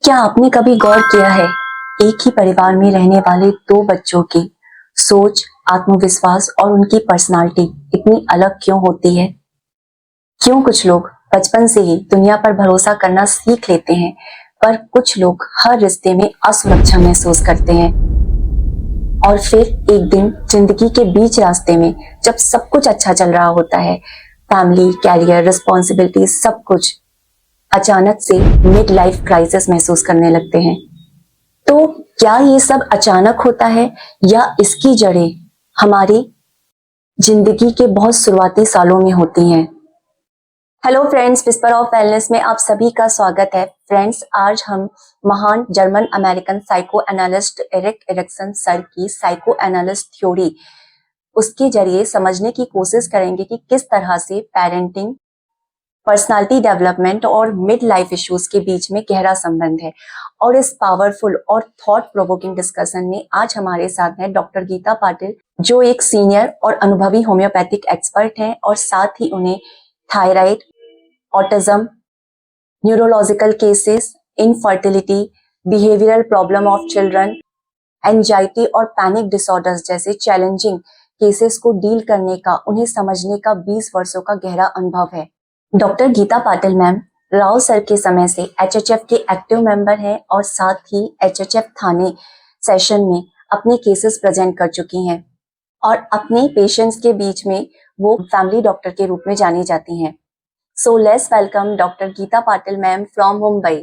क्या आपने कभी गौर किया है, एक ही परिवार में रहने वाले दो बच्चों की सोच, आत्मविश्वास और उनकी पर्सनालिटी इतनी अलग क्यों होती है? क्यों कुछ लोग बचपन से ही दुनिया पर भरोसा करना सीख लेते हैं, पर कुछ लोग हर रिश्ते में असुरक्षा महसूस करते हैं और फिर एक दिन जिंदगी के बीच रास्ते में जब सब कुछ अच्छा चल रहा होता है, फैमिली, कैरियर, रिस्पॉन्सिबिलिटी, सब कुछ, अचानक से मिड लाइफ क्राइसिस महसूस करने लगते हैं। तो क्या ये सब अचानक होता है या इसकी जड़ें हमारी जिंदगी के बहुत शुरुआती सालों में होती हैं? Hello friends, whisper of wellness में आप सभी का स्वागत है। फ्रेंड्स, आज हम महान German American psycho analyst Erik Erikson sir की साइको एनालिस्ट थ्योरी, उसके जरिए समझने की कोशिश करेंगे कि किस तरह से पेरेंटिंग, पर्सनालिटी डेवलपमेंट और मिड लाइफ इश्यूज के बीच में गहरा संबंध है। और इस पावरफुल और थॉट प्रोवोकिंग डिस्कशन में आज हमारे साथ हैं डॉक्टर गीता पाटिल, जो एक सीनियर और अनुभवी होम्योपैथिक एक्सपर्ट हैं और साथ ही उन्हें thyroid, autism, neurological cases, infertility, behavioural problem of children, anxiety और पैनिक डिसऑर्डर्स जैसे चैलेंजिंग केसेस को डील करने का, उन्हें समझने का 20 वर्षों का गहरा अनुभव है। Doctor Geeta Patil ma'am Rao sir के समय से एचएचएफ के एक्टिव मेंबर हैं और साथ ही एचएचएफ थाने सेशन में अपने केसेस प्रेजेंट कर चुकी हैं और अपने पेशेंट्स के बीच में वो फैमिली डॉक्टर के रूप में जानी जाती हैं। So let's welcome doctor Geeta Patil ma'am from Mumbai.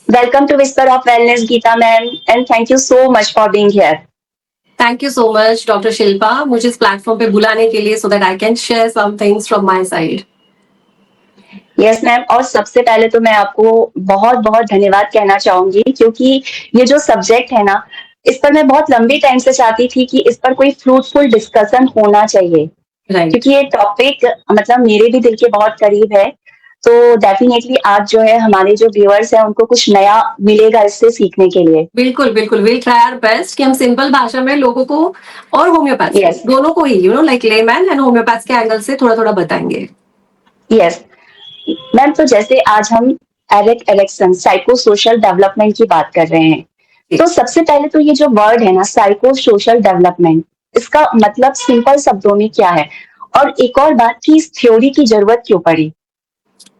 Welcome to Whisper of Wellness, Geeta ma'am, and thank you so much for being here. Thank you so much, Dr. Shilpa, मुझे इस प्लेटफॉर्म पे बुलाने के लिए so that I can share some things from my side. Yes ma'am, और सबसे पहले तो मैं आपको बहुत बहुत धन्यवाद कहना चाहूंगी क्योंकि ये जो सब्जेक्ट है ना, इस पर मैं बहुत लंबी टाइम से चाहती थी कि इस पर कोई फ्रूटफुल डिस्कशन होना चाहिए। क्योंकि ये टॉपिक मतलब मेरे भी दिल के बहुत करीब है। तो डेफिनेटली आज जो है हमारे जो व्यूअर्स हैं उनको कुछ नया मिलेगा इससे सीखने के लिए। बिल्कुल बिल्कुल, विल ट्राई आवर बेस्ट कि हम सिंपल भाषा में लोगों को और होम्योपैथ दोनों को ही लाइक लेमैन एंड होम्योपैथ के एंगल से थोड़ा थोड़ा बताएंगे। यस मैम, तो जैसे आज हम Erik Erikson psycho social development की बात कर रहे हैं, तो सबसे पहले तो ये जो वर्ड है ना साइको सोशल डेवलपमेंट, इसका मतलब सिंपल शब्दों में क्या है, और एक और बात कि इस थ्योरी की जरूरत क्यों पड़ी।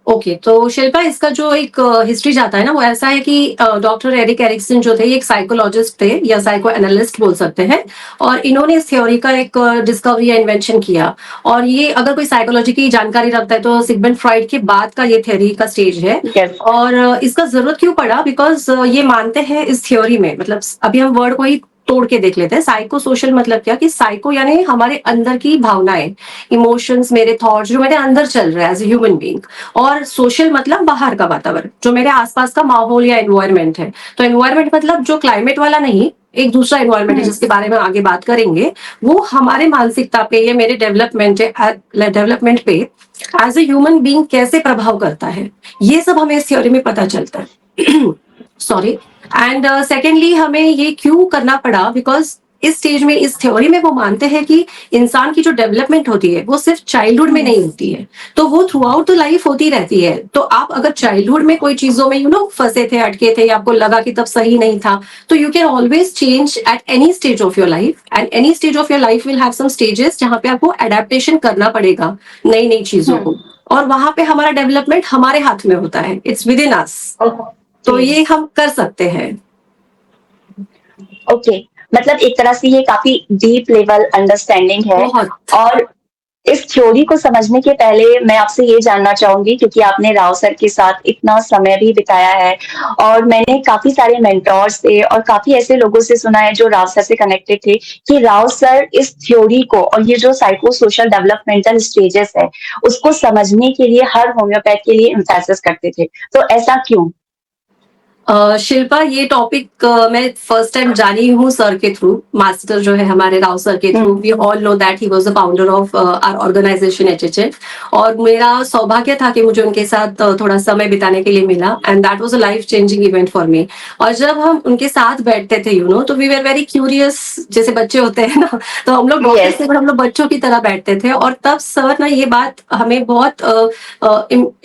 ओके, तो शिल्पा, इसका जो एक हिस्ट्री जाता है ना, वो ऐसा है कि डॉक्टर एरिक एरिक्सन जो थे, ये एक साइकोलॉजिस्ट थे या साइको एनालिस्ट बोल सकते हैं, और इन्होंने इस थ्योरी का एक डिस्कवरी या इन्वेंशन किया। और ये अगर कोई साइकोलॉजी की जानकारी रखता है तो सिगमंड फ्रॉइड के बाद का ये थ्योरी का स्टेज है। और इसका जरूरत क्यों पड़ा, बिकॉज ये मानते हैं इस थ्योरी में, मतलब अभी हम वर्ड को ही तोड़ के देख लेते हैं। साइको सोशल मतलब क्या, कि साइको यानी हमारे अंदर की भावनाएं, इमोशंस, मेरे थॉट्स जो मेरे अंदर चल रहे हैं एज ए ह्यूमन बीइंग, और सोशल मतलब बाहर का वातावरण, जो मेरे आसपास का माहौल या एनवायरमेंट है। तो एनवायरमेंट मतलब जो क्लाइमेट वाला नहीं, एक दूसरा एनवायरमेंट है जिसके बारे में आगे बात करेंगे, वो हमारे मानसिकता पे या मेरे डेवलपमेंट पे एज ए ह्यूमन बीइंग कैसे प्रभाव करता है, ये सब हमें इस थ्योरी में पता चलता है। सॉरी। एंड सेकेंडली हमें ये क्यों करना पड़ा, बिकॉज इस स्टेज में, इस थ्योरी में वो मानते हैं कि इंसान की जो डेवलपमेंट होती है वो सिर्फ चाइल्डहुड में नहीं होती है, तो वो थ्रू आउट द लाइफ होती रहती है। तो आप अगर चाइल्डहुड में कोई चीजों में फंसे थे, अटके थे, या आपको लगा कि तब सही नहीं था, तो you can always change at any stage of your life, and any stage of your life will have some stages जहां पे आपको एडेप्टेशन करना पड़ेगा नई नई चीजों को, और वहां पे हमारा डेवलपमेंट हमारे हाथ में होता है, इट्स विद इन अस। तो ये हम कर सकते हैं। ओके, मतलब एक तरह से ये काफी डीप लेवल अंडरस्टैंडिंग है। और इस थ्योरी को समझने के पहले मैं आपसे ये जानना चाहूंगी, क्योंकि आपने राव सर के साथ इतना समय भी बिताया है, और मैंने काफी सारे मेंटोर्स से और काफी ऐसे लोगों से सुना है जो राव सर से कनेक्टेड थे, कि राव सर इस थ्योरी को और ये जो साइको सोशल डेवलपमेंटल स्टेजेस है उसको समझने के लिए हर होम्योपैथ के लिए एम्फेसिस करते थे। तो ऐसा क्यों? शिल्पा, ये टॉपिक मैं फर्स्ट टाइम जानी हूँ सर के थ्रू, मास्टर जो है हमारे राव सर के through. We all know that he was the founder of our organisation HHF, और मेरा सौभाग्य था कि मुझे उनके साथ थोड़ा समय बिताने के लिए मिला, and that was a life changing event for me. और जब हम उनके साथ बैठते थे तो वी वर वेरी क्यूरियस, जैसे बच्चे होते हैं ना, तो हम लोग डॉक्टर से हम लोग बच्चों की तरह बैठते थे। और तब सर ना ये बात हमें बहुत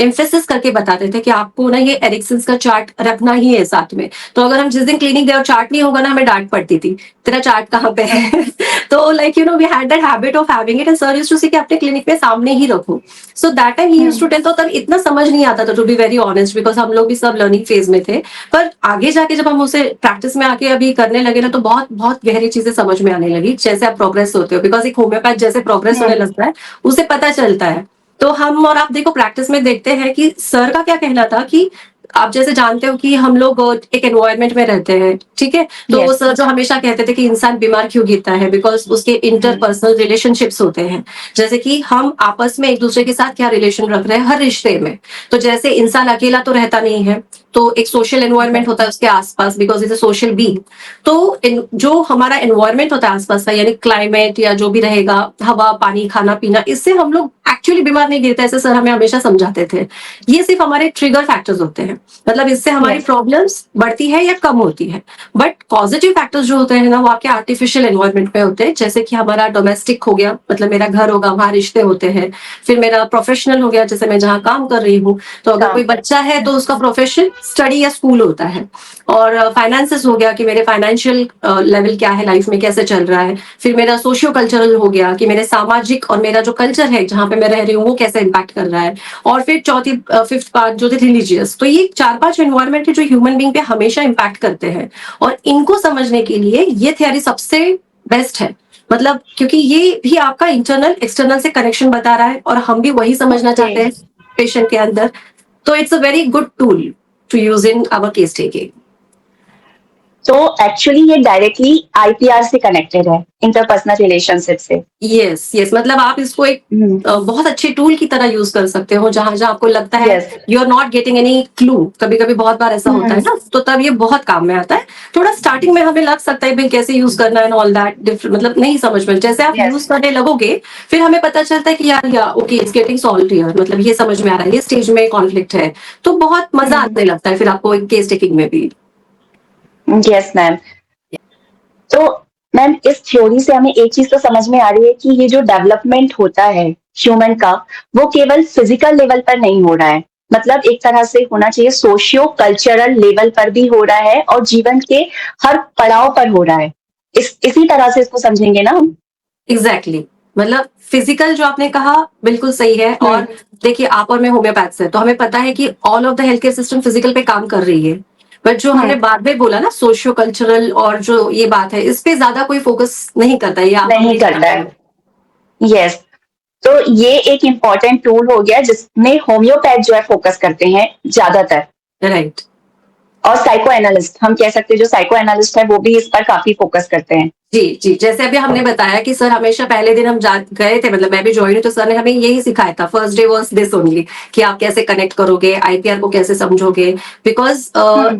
एम्फेसिस करके बताते थे कि आपको ना ये एरिक्सन्स का चार्ट रखना ही है साथ में। तो अगर हम जिस दिन क्लिनिक गए और चार्ट नहीं होगा ना, हमें डांट पड़ती थी, तेरा चार्ट कहाँ पे है। तो like we had that habit of having it, and sir used to say कि अपने क्लिनिक में सामने ही रखो। सो दैट टाइम ही यूज्ड टू टेल। तो तब इतना समझ नहीं आता था, to be very honest, because हम लोग भी सब लर्निंग फेज में थे। पर आगे जाके जब हम उसे प्रैक्टिस में आके अभी करने लगे ना, तो बहुत बहुत गहरी चीजें समझ में आने लगी, जैसे आप प्रोग्रेस होते हो। बिकॉज एक होम्योपैथ जैसे प्रोग्रेस होने लगता है, उसे पता चलता है। तो हम और आप देखो प्रैक्टिस में देखते हैं कि सर का क्या कहना था कि आप जैसे जानते हो कि हम लोग एक एनवायरनमेंट में रहते हैं, ठीक है। तो सर जो हमेशा कहते थे कि इंसान बीमार क्यों गिरता है, बिकॉज उसके इंटरपर्सनल रिलेशनशिप्स होते हैं। जैसे कि हम आपस में एक दूसरे के साथ क्या रिलेशन रख रहे हैं हर रिश्ते में। तो जैसे इंसान अकेला तो रहता नहीं है, तो एक सोशल एनवायरनमेंट होता है उसके आसपास, because is a social being. तो जो हमारा एनवायरनमेंट होता है आसपास का, यानी क्लाइमेट या जो भी रहेगा, हवा पानी खाना पीना, इससे हम लोग एक्चुअली बीमार नहीं गिरते, ऐसे सर हमें हमेशा समझाते थे। ये सिर्फ हमारे ट्रिगर फैक्टर्स होते हैं, मतलब इससे हमारी प्रॉब्लम्स बढ़ती है या कम होती है। बट पॉजिटिव फैक्टर्स जो होते हैं ना, वो आपके आर्टिफिशियल एनवायरनमेंट में होते हैं। जैसे कि हमारा डोमेस्टिक हो गया, मतलब मेरा घर होगा, वहां रिश्ते होते हैं। फिर मेरा प्रोफेशनल हो गया, जैसे मैं जहाँ काम कर रही हूँ, तो अगर कोई बच्चा है तो उसका प्रोफेशन स्टडी या स्कूल होता है। और फाइनेंसेस हो गया कि मेरे फाइनेंशियल लेवल क्या है, लाइफ में कैसे चल रहा है। फिर मेरा सोशियो कल्चरल हो गया कि मेरे सामाजिक और मेरा जो कल्चर है जहाँ पे मैं रह रही हूँ वो कैसे इम्पैक्ट कर रहा है। और फिर चौथी फिफ्थ पार्ट जो थे रिलीजियस। तो ये 4-5 एनवायरमेंट है जो ह्यूमन बीइंग पे हमेशा इम्पैक्ट करते हैं, और इनको समझने के लिए ये थ्योरी सबसे बेस्ट है। मतलब क्योंकि ये भी आपका इंटरनल एक्सटर्नल से कनेक्शन बता रहा है, और हम भी वही समझना चाहते हैं पेशेंट के अंदर। तो it's a very good tool to use in our case taking. तो एक्चुअली ये डायरेक्टली आईपीआर से कनेक्टेड है, इंटरपर्सनल रिलेशनशिप से। यस यस, मतलब आप इसको एक बहुत अच्छे टूल की तरह यूज कर सकते हो, जहां जहां आपको लगता है you are not getting any clue. कभी कभी बहुत बार ऐसा होता है ना, तो तब ये बहुत काम में आता है। थोड़ा स्टार्टिंग में हमें लग सकता है भाई कैसे यूज करना है, ऑल दैट मतलब नहीं समझ में। जैसे आप यूज करने लगोगे, फिर हमें पता चलता है कि यार okay it's getting solve here, मतलब ये समझ में आ रहा है, ये स्टेज में कॉन्फ्लिक्ट है। तो बहुत मजा आने लगता है फिर आपको केस टेकिंग में भी। Yes ma'am. तो मैम इस थ्योरी से हमें एक चीज तो समझ में आ रही है कि ये जो डेवलपमेंट होता है ह्यूमन का, वो केवल फिजिकल लेवल पर नहीं हो रहा है, मतलब एक तरह से होना चाहिए सोशियो कल्चरल लेवल पर भी हो रहा है, और जीवन के हर पड़ाव पर हो रहा है। इसी तरह से इसको समझेंगे ना हम? एग्जैक्टली मतलब फिजिकल जो आपने कहा बिल्कुल सही है। और देखिए आप और मैं होम्योपैथ से, तो हमें पता है कि all of the health care system physical पे काम कर रही है। बट जो हमने बाद में बोला ना सोशियो कल्चरल, और जो ये बात है, इस पे ज्यादा कोई फोकस नहीं करता है, या नहीं करता है। यस, तो ये एक इम्पॉर्टेंट टूल हो गया जिसमें होम्योपैथ जो है फोकस करते हैं ज्यादातर। राइट। और साइको एनालिस्ट, हम कह सकते हैं जो साइको एनालिस्ट है वो भी इस पर काफी फोकस करते हैं। जी जी, जैसे अभी हमने बताया कि सर हमेशा पहले दिन हम गए थे, मतलब मैं भी ज्वाइन हुई, तो सर ने हमें यही सिखाया था, first day was this only, कि आप कैसे कनेक्ट करोगे, आईपीआर को कैसे समझोगे। बिकॉज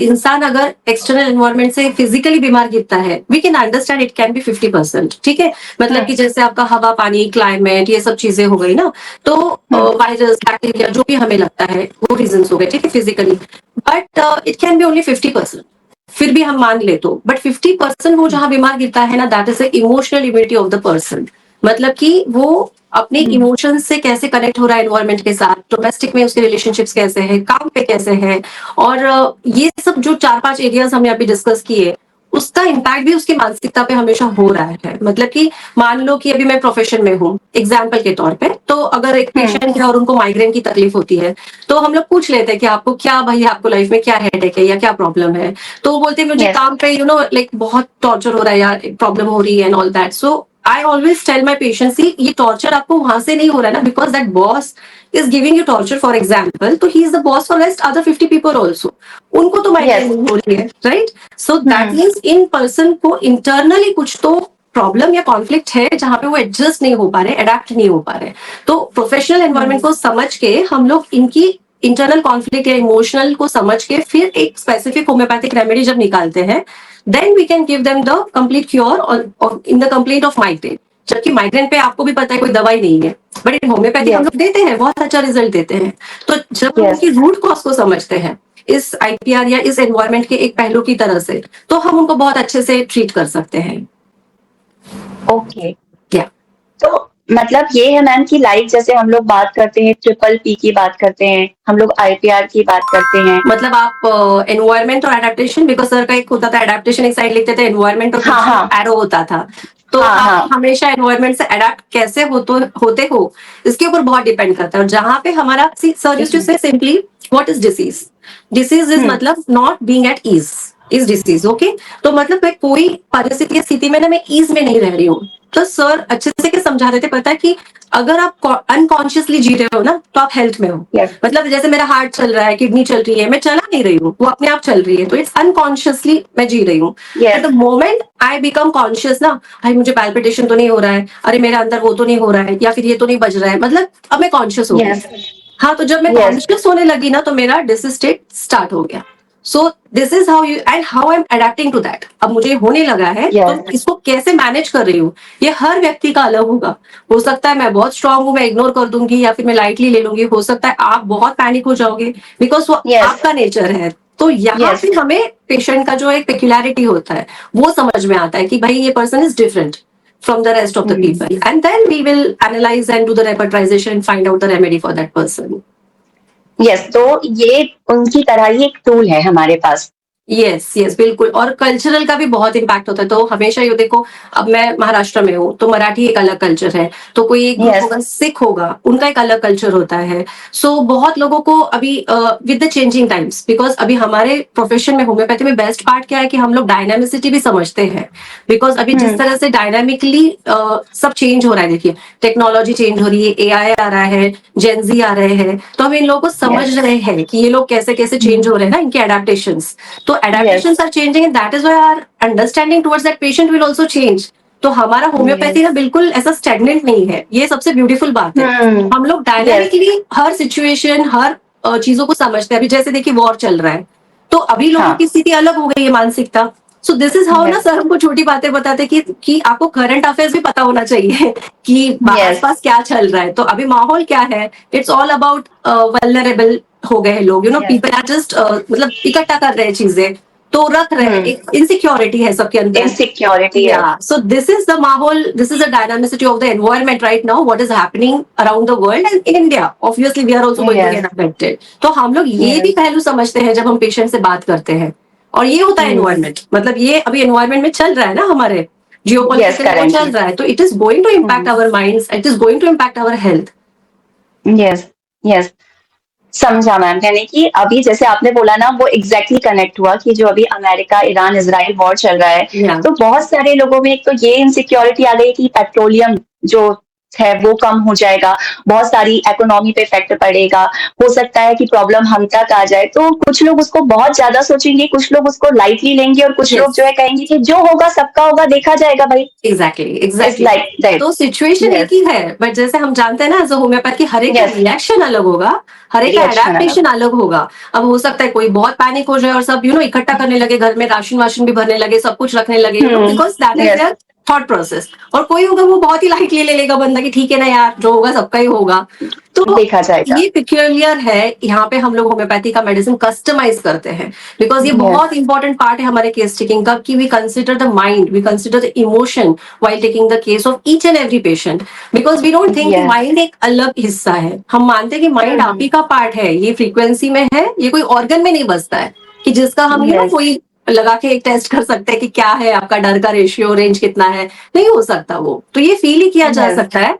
इंसान अगर एक्सटर्नल एनवायरनमेंट से फिजिकली बीमार गिरता है, we can understand it can be 50%, ठीक है। मतलब कि जैसे आपका हवा पानी क्लाइमेट ये सब चीजें हो गई ना, तो वायरस बैक्टीरिया जो भी हमें लगता है वो रीजन हो गए, ठीक है, physically. But it can B only 50%, फिर भी हम मान ले तो। बट 50% वो जहां बीमार गिरता है ना, that is the emotional immunity of the person. मतलब कि वो अपने इमोशन से कैसे कनेक्ट हो रहा है एनवायरनमेंट के साथ, डोमेस्टिक में उसके रिलेशनशिप्स कैसे हैं, काम पे कैसे हैं। और ये सब जो 4-5 एरियाज हमने अभी डिस्कस किए, उसका इम्पैक्ट भी उसकी मानसिकता पे हमेशा हो रहा है। मतलब कि मान लो कि अभी मैं प्रोफेशन में हूँ एग्जाम्पल के तौर पे, तो अगर एक पेशेंट है और उनको माइग्रेन की तकलीफ होती है, तो हम लोग पूछ लेते हैं कि आपको क्या भाई, आपको लाइफ में क्या हेडेक है या क्या प्रॉब्लम है। तो वो बोलते हैं मुझे काम पे लाइक बहुत टॉर्चर हो रहा है यार, प्रॉब्लम हो रही है and all that. So I always tell my patients, ये टॉर्चर आपको वहां से नहीं हो रहा है ना, because that boss is giving you torture for example, तो he is the boss for rest other 50 people also, उनको तो माइग्रेन नहीं हो रही है, right. So that means in person को इंटरनली कुछ तो प्रॉब्लम या कॉन्फ्लिक्ट है, जहां पे वो एडजस्ट नहीं हो पा रहे, अडेप्ट नहीं हो पा रहे। तो प्रोफेशनल एनवायरनमेंट को समझ के हम लोग इनकी इंटरनल कॉन्फ्लिक्ट या इमोशनल को समझ के फिर एक स्पेसिफिक होम्योपैथिक रेमेडी जब निकालते हैं, then we can give them the complete cure in the complaint of migraine. जबकि माइग्रेन पे आपको भी पता है कोई दवाई नहीं है, बट इन होम्योपैथी हम लोग देते हैं, बहुत अच्छा रिजल्ट देते हैं। तो जब हम उनकी रूट कॉज को समझते हैं इस आईपीआर या इस एनवायरमेंट के एक पहलू की तरह से, तो हम उनको बहुत अच्छे से ट्रीट कर सकते हैं। ओके, क्या तो मतलब ये है मैम कि लाइक जैसे हम लोग बात करते हैं ट्रिपल पी की बात करते हैं, हम लोग आईपीआर की बात करते हैं, मतलब आप एनवायरमेंट और एडेप्टेशन, बिकॉज सर का एक होता था एडेप्टेशन एक साइड लिखते थे, एनवायरमेंट और एरो होता था, तो आप हमेशा एनवायरमेंट से अडेप्ट कैसे होते हो इसके ऊपर बहुत डिपेंड करता है। और जहां पे हमारा sir used to say simply what is disease, disease is मतलब not being at ease is disease. Okay, तो मतलब मैं कोई परिस्थिति स्थिति में ना मैं ईज में नहीं रह रही हूँ, तो सर अच्छे से क्या समझा रहे थे पता है कि अगर आप अनकॉन्शियसली जी रहे हो ना तो आप हेल्थ में हो। मतलब जैसे मेरा हार्ट चल रहा है, किडनी चल रही है, मैं चला नहीं रही हूँ, वो अपने आप चल रही है, तो इट्स अनकॉन्शियसली मैं जी रही हूँ। The moment I become conscious ना, भाई मुझे पैल्पिटेशन तो नहीं हो रहा है, अरे मेरे अंदर वो तो नहीं हो रहा है, या फिर ये तो नहीं बज रहा है, मतलब अब मैं कॉन्शियस हो गई। हाँ, तो जब मैं कॉन्शियस होने लगी ना तो मेरा डिसीज स्टेट स्टार्ट हो गया। So this is how you and how I am adapting to that. अब मुझे होने लगा है तो इसको कैसे मैनेज कर रही हूँ, ये हर व्यक्ति का अलग होगा। हो सकता है मैं बहुत स्ट्रांग हूँ, मैं इग्नोर कर दूंगी या फिर मैं लाइटली ले लूंगी, हो सकता है आप बहुत पैनिक हो जाओगे, बिकॉज वो आपका नेचर है। तो यहाँ पे हमें पेशेंट का जो एक पेक्युलैरिटी होता है वो समझ में आता है कि भाई ये person is different from the rest of the people, and then we will analyze and do the repertorization and find out the remedy for that person. Yes, तो ये उनकी तरह ही एक टूल है हमारे पास। यस यस बिल्कुल, और कल्चरल का भी बहुत इम्पैक्ट होता है। तो हमेशा ये देखो, अब मैं महाराष्ट्र में हूँ तो मराठी एक अलग कल्चर है, तो कोई एक ग्रुप होगा सिख होगा, उनका एक अलग कल्चर होता है। सो बहुत लोगों को अभी with the changing times, because अभी हमारे प्रोफेशन में होम्योपैथी में बेस्ट पार्ट क्या है कि हम लोग डायनामिसिटी भी समझते हैं। बिकॉज अभी जिस तरह से डायनामिकली सब चेंज हो रहा है, देखिए टेक्नोलॉजी चेंज हो रही है, एआई आ रहा है, जेनजी आ रहे हैं, तो हम इन लोगों को समझ रहे हैं कि ये लोग कैसे कैसे चेंज हो रहे हैं ना, इनके एडेप्टेशंस। तो adaptations are changing and that is why our understanding towards that patient will also change. तो हमारा होम्योपैथी ना बिल्कुल ऐसा स्टेगनेंट नहीं है, ये सबसे ब्यूटीफुल बात है। हम लोग डायनामिकली हर सिचुएशन हर चीजों को समझते हैं। अभी जैसे देखिए वॉर चल रहा है, तो अभी लोगों की स्थिति अलग हो गई है, मानसिकता। सो दिस इज हाउ ना सर हमको छोटी बातें बताते कि आपको करंट अफेयर्स भी पता होना चाहिए कि आसपास क्या चल रहा है। तो अभी माहौल क्या है, इट्स ऑल अबाउट वल्नरेबल हो गए लोग, you know, people are just मतलब इकट्ठा कर रहे हैं चीजें, तो रख रहे हैं, एक इनसिक्योरिटी है सबके अंदर, insecurity. So this is the माहौल, this is the dynamicity of the environment right now, what is happening around the world and in India. Obviously we are also going to get affected. तो हम लोग ये भी पहलू समझते हैं जब हम पेशेंट से बात करते हैं। और ये होता है एनवायरमेंट, मतलब ये अभी एनवायरमेंट में चल रहा है ना, हमारे जियोपॉलिटिकल चल रहा है, तो it is going to impact our minds, it is going to impact our health. Yes yes, समझा मैम। यानी कि अभी जैसे आपने बोला ना, वो एग्जैक्टली कनेक्ट हुआ कि जो अभी अमेरिका ईरान इजराइल वॉर चल रहा है, तो बहुत सारे लोगों में एक तो ये इनसिक्योरिटी आ गई कि पेट्रोलियम जो है वो कम हो जाएगा, बहुत सारी इकोनॉमी पे इफेक्ट पड़ेगा, हो सकता है कि प्रॉब्लम हम तक आ जाए। तो कुछ लोग उसको बहुत ज्यादा सोचेंगे, कुछ लोग उसको लाइटली लेंगे, और कुछ लोग जो है कहेंगे कि जो होगा सबका होगा, देखा जाएगा भाई। एग्जैक्टली तो सिचुएशन एक ही है, बट जैसे हम जानते हैं ना, एज अ होम्योपैथ की हर एक का रिएक्शन अलग होगा, हर एक का एडेप्टेशन अलग होगा। अब हो सकता है कोई बहुत पैनिक हो जाए और सब यू नो इकट्ठा करने लगे, घर में राशन वाशन भी भरने लगे, सब कुछ रखने लगे, because that is there thought process. और कोई होगा वो बहुत ही लाइटली ले लेगा बंदा कि ठीक है ना यार, जो होगा सबका ही होगा। तो देखा जाएगा। ये पिक्यूलियर है, यहाँ पे हम लोग होम्योपैथी का मेडिसिन कस्टमाइज करते हैं, बिकॉज ये बहुत इंपॉर्टेंट पार्ट है हमारे केस टेकिंग का, कि we consider the mind, we consider the emotion while taking the case of each and every patient, because we don't think mind एक अलग हिस्सा है। हम मानते हैं कि माइंड आप ही का पार्ट है, ये फ्रीक्वेंसी में है, ये कोई ऑर्गन में नहीं बसता है कि जिसका हम यू नो कोई लगा के एक टेस्ट कर सकते हैं कि क्या है आपका डर का रेशियो, रेंज कितना है, नहीं हो सकता वो। तो ये फील ही किया जा सकता है।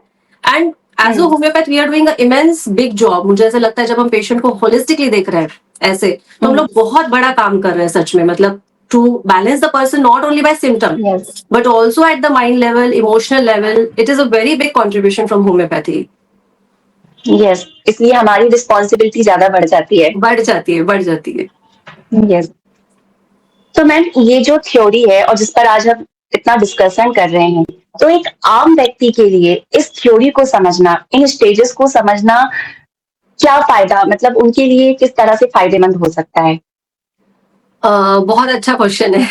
And as a homeopath we are doing a immense big job. मुझे ऐसा लगता है जब हम पेशेंट को होलिस्टिकली देख रहे हैं ऐसे, तो हम लोग बहुत बड़ा काम कर रहे हैं सच में, मतलब to balance the person not only by symptom but also at the mind level, emotional level. It is a very big contribution from homeopathy. Yes, इसलिए हमारी रिस्पॉन्सिबिलिटी ज्यादा बढ़ जाती है। बढ़ जाती है। यस, तो मैम ये जो थ्योरी है और जिस पर आज हम इतना डिस्कशन कर रहे हैं, तो एक आम व्यक्ति के लिए इस थ्योरी को समझना, इन स्टेजेस को समझना क्या फायदा, मतलब उनके लिए किस तरह से फायदेमंद हो सकता है? बहुत अच्छा क्वेश्चन है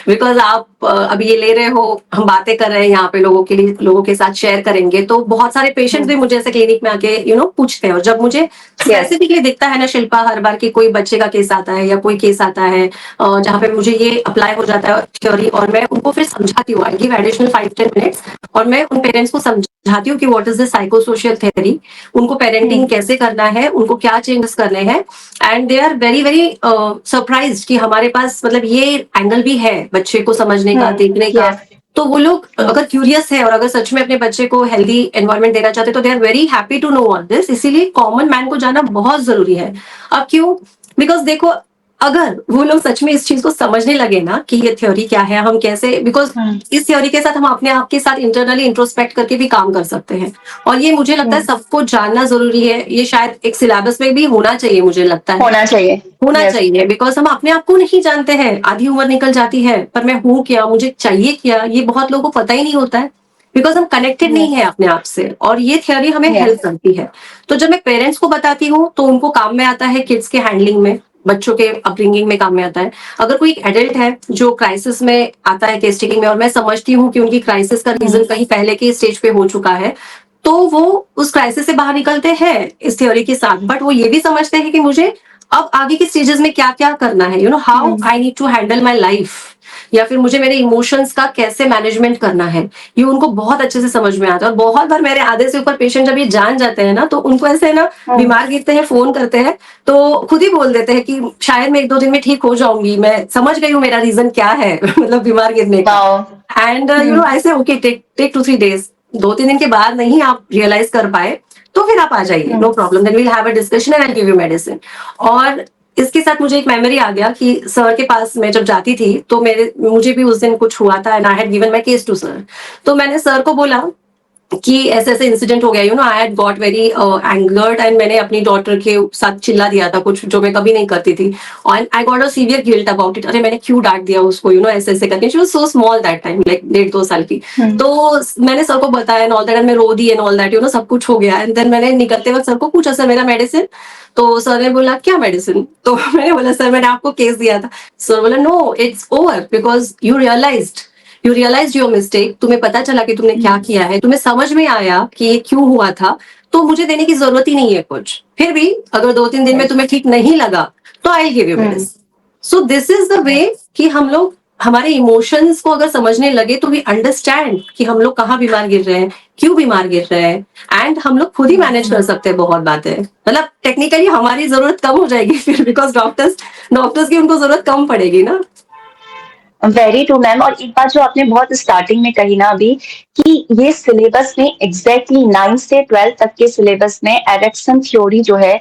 बिकॉज आप अभी ये ले रहे हो, हम बातें कर रहे हैं यहाँ पे लोगों के लिए, लोगों के साथ शेयर करेंगे, तो बहुत सारे पेशेंट्स भी मुझे ऐसे क्लिनिक में आके पूछते हैं, और जब मुझे स्पेसिफिकली दिखता है ना शिल्पा, हर बार की कोई बच्चे का केस आता है या कोई केस आता है जहाँ पे मुझे ये अप्लाई हो जाता है थ्योरी, और मैं उनको फिर समझाती हूँ, आई गिव एडिशनल 5-10 मिनट्स, और मैं उन पेरेंट्स को समझाती हूँ कि what is the psycho social theory, उनको पेरेंटिंग कैसे करना है, उनको क्या चेंजेस करने हैं, and they are very very surprise कि हमारे पास मतलब ये एंगल भी है बच्चे को समझने का, देखने का। तो वो लोग अगर क्यूरियस है और अगर सच में अपने बच्चे को हेल्दी एनवायरनमेंट देना चाहते हैं, तो they are very happy to know all this. इसीलिए कॉमन मैन को जाना बहुत जरूरी है। अब क्यों? बिकॉज देखो, अगर वो लोग सच में इस चीज को समझने लगे ना कि ये थ्योरी क्या है, हम कैसे, बिकॉज इस थ्योरी के साथ हम अपने आप के साथ इंटरनली इंट्रोस्पेक्ट करके भी काम कर सकते हैं, और ये मुझे लगता है सबको जानना जरूरी है। ये शायद एक सिलेबस में भी होना चाहिए, मुझे लगता है होना चाहिए, बिकॉज हम अपने आप को नहीं जानते हैं, आधी उम्र निकल जाती है, पर मैं हूँ क्या, मुझे चाहिए क्या, ये बहुत लोगों को पता ही नहीं होता है, बिकॉज हम कनेक्टेड नहीं है अपने आप से, और ये थियोरी हमें हेल्प करती है। तो जब मैं पेरेंट्स को बताती हूँ तो उनको काम में आता है, किड्स के हैंडलिंग में, बच्चों के अपब्रिंगिंग में काम में आता है। अगर कोई एडल्ट है जो क्राइसिस में आता है केस टेकिंग में, और मैं समझती हूँ कि उनकी क्राइसिस का रीजन कहीं पहले के स्टेज पे हो चुका है, तो वो उस क्राइसिस से बाहर निकलते हैं इस थ्योरी के साथ, बट वो ये भी समझते हैं कि मुझे अब आगे के स्टेजेस में क्या क्या करना है, how I need to handle my life, या फिर मुझे मेरे इमोशंस का कैसे मैनेजमेंट करना है, ये उनको बहुत अच्छे से समझ में आता है। और बहुत बार मेरे आधे से ऊपर पेशेंट जब ये जान जाते हैं ना, तो उनको ऐसे ना बीमार गिरते हैं, फोन करते हैं, तो खुद ही बोल देते हैं कि शायद मैं 1-2 दिन में ठीक हो जाऊंगी, मैं समझ गई हूँ मेरा रीजन क्या है मतलब बीमार गिरने का। एंड आई से ओके, टेक 2-3 डेज, 2-3 दिन के बाद नहीं आप रियलाइज कर पाए तो फिर आप आ जाइए, no problem, then we'll have a discussion and I give you medicine. और इसके साथ मुझे एक मेमोरी आ गया कि सर के पास मैं जब जाती थी, तो मुझे भी उस दिन कुछ हुआ था, and I had given my case to sir. तो मैंने सर को बोला कि ऐसे ऐसे इंसिडेंट हो गया, I had got very angered, and मैंने अपनी डॉटर के साथ चिल्ला दिया था कुछ जो मैं कभी नहीं करती थी, और I got a severe guilt about it. अरे मैंने क्यों डांट दिया उसको, ऐसे ऐसे करके, she was so small that time, like 1.5-2 साल की। तो मैंने सर को बताया एंड ऑल दैट, मैं रो दी एंड ऑल दैट, सब कुछ हो गया। एंड देन मैंने निकलते वक्त सर को पूछा, सर मेरा मेडिसिन? तो सर ने बोला क्या मेडिसिन? तो मैंने बोला सर मैंने आपको केस दिया था। सर बोला no, it's over, because you realise your mistake, तुम्हें पता चला कि तुमने क्या किया है, तुम्हें समझ में आया कि ये क्यों हुआ था, तो मुझे देने की जरूरत ही नहीं है कुछ। फिर भी अगर 2-3 दिन में तुम्हें ठीक नहीं लगा तो आई give you medicine. So this is the way कि हम लोग हमारे इमोशंस को अगर समझने लगे तो वी अंडरस्टैंड कि हम लोग कहाँ बीमार गिर रहे हैं, क्यों बीमार गिर रहे हैं, एंड हम लोग खुद ही मैनेज कर सकते हैं बहुत बातें। मतलब टेक्निकली हमारी जरूरत कम हो जाएगी फिर, बिकॉज डॉक्टर्स की उनको जरूरत कम पड़ेगी ना। Very true ma'am. और एक बात जो आपने बहुत स्टार्टिंग में कही ना अभी, कि ये सिलेबस में एग्जैक्टली 9 से 12 तक के सिलेबस में एडेक्शन थ्योरी जो है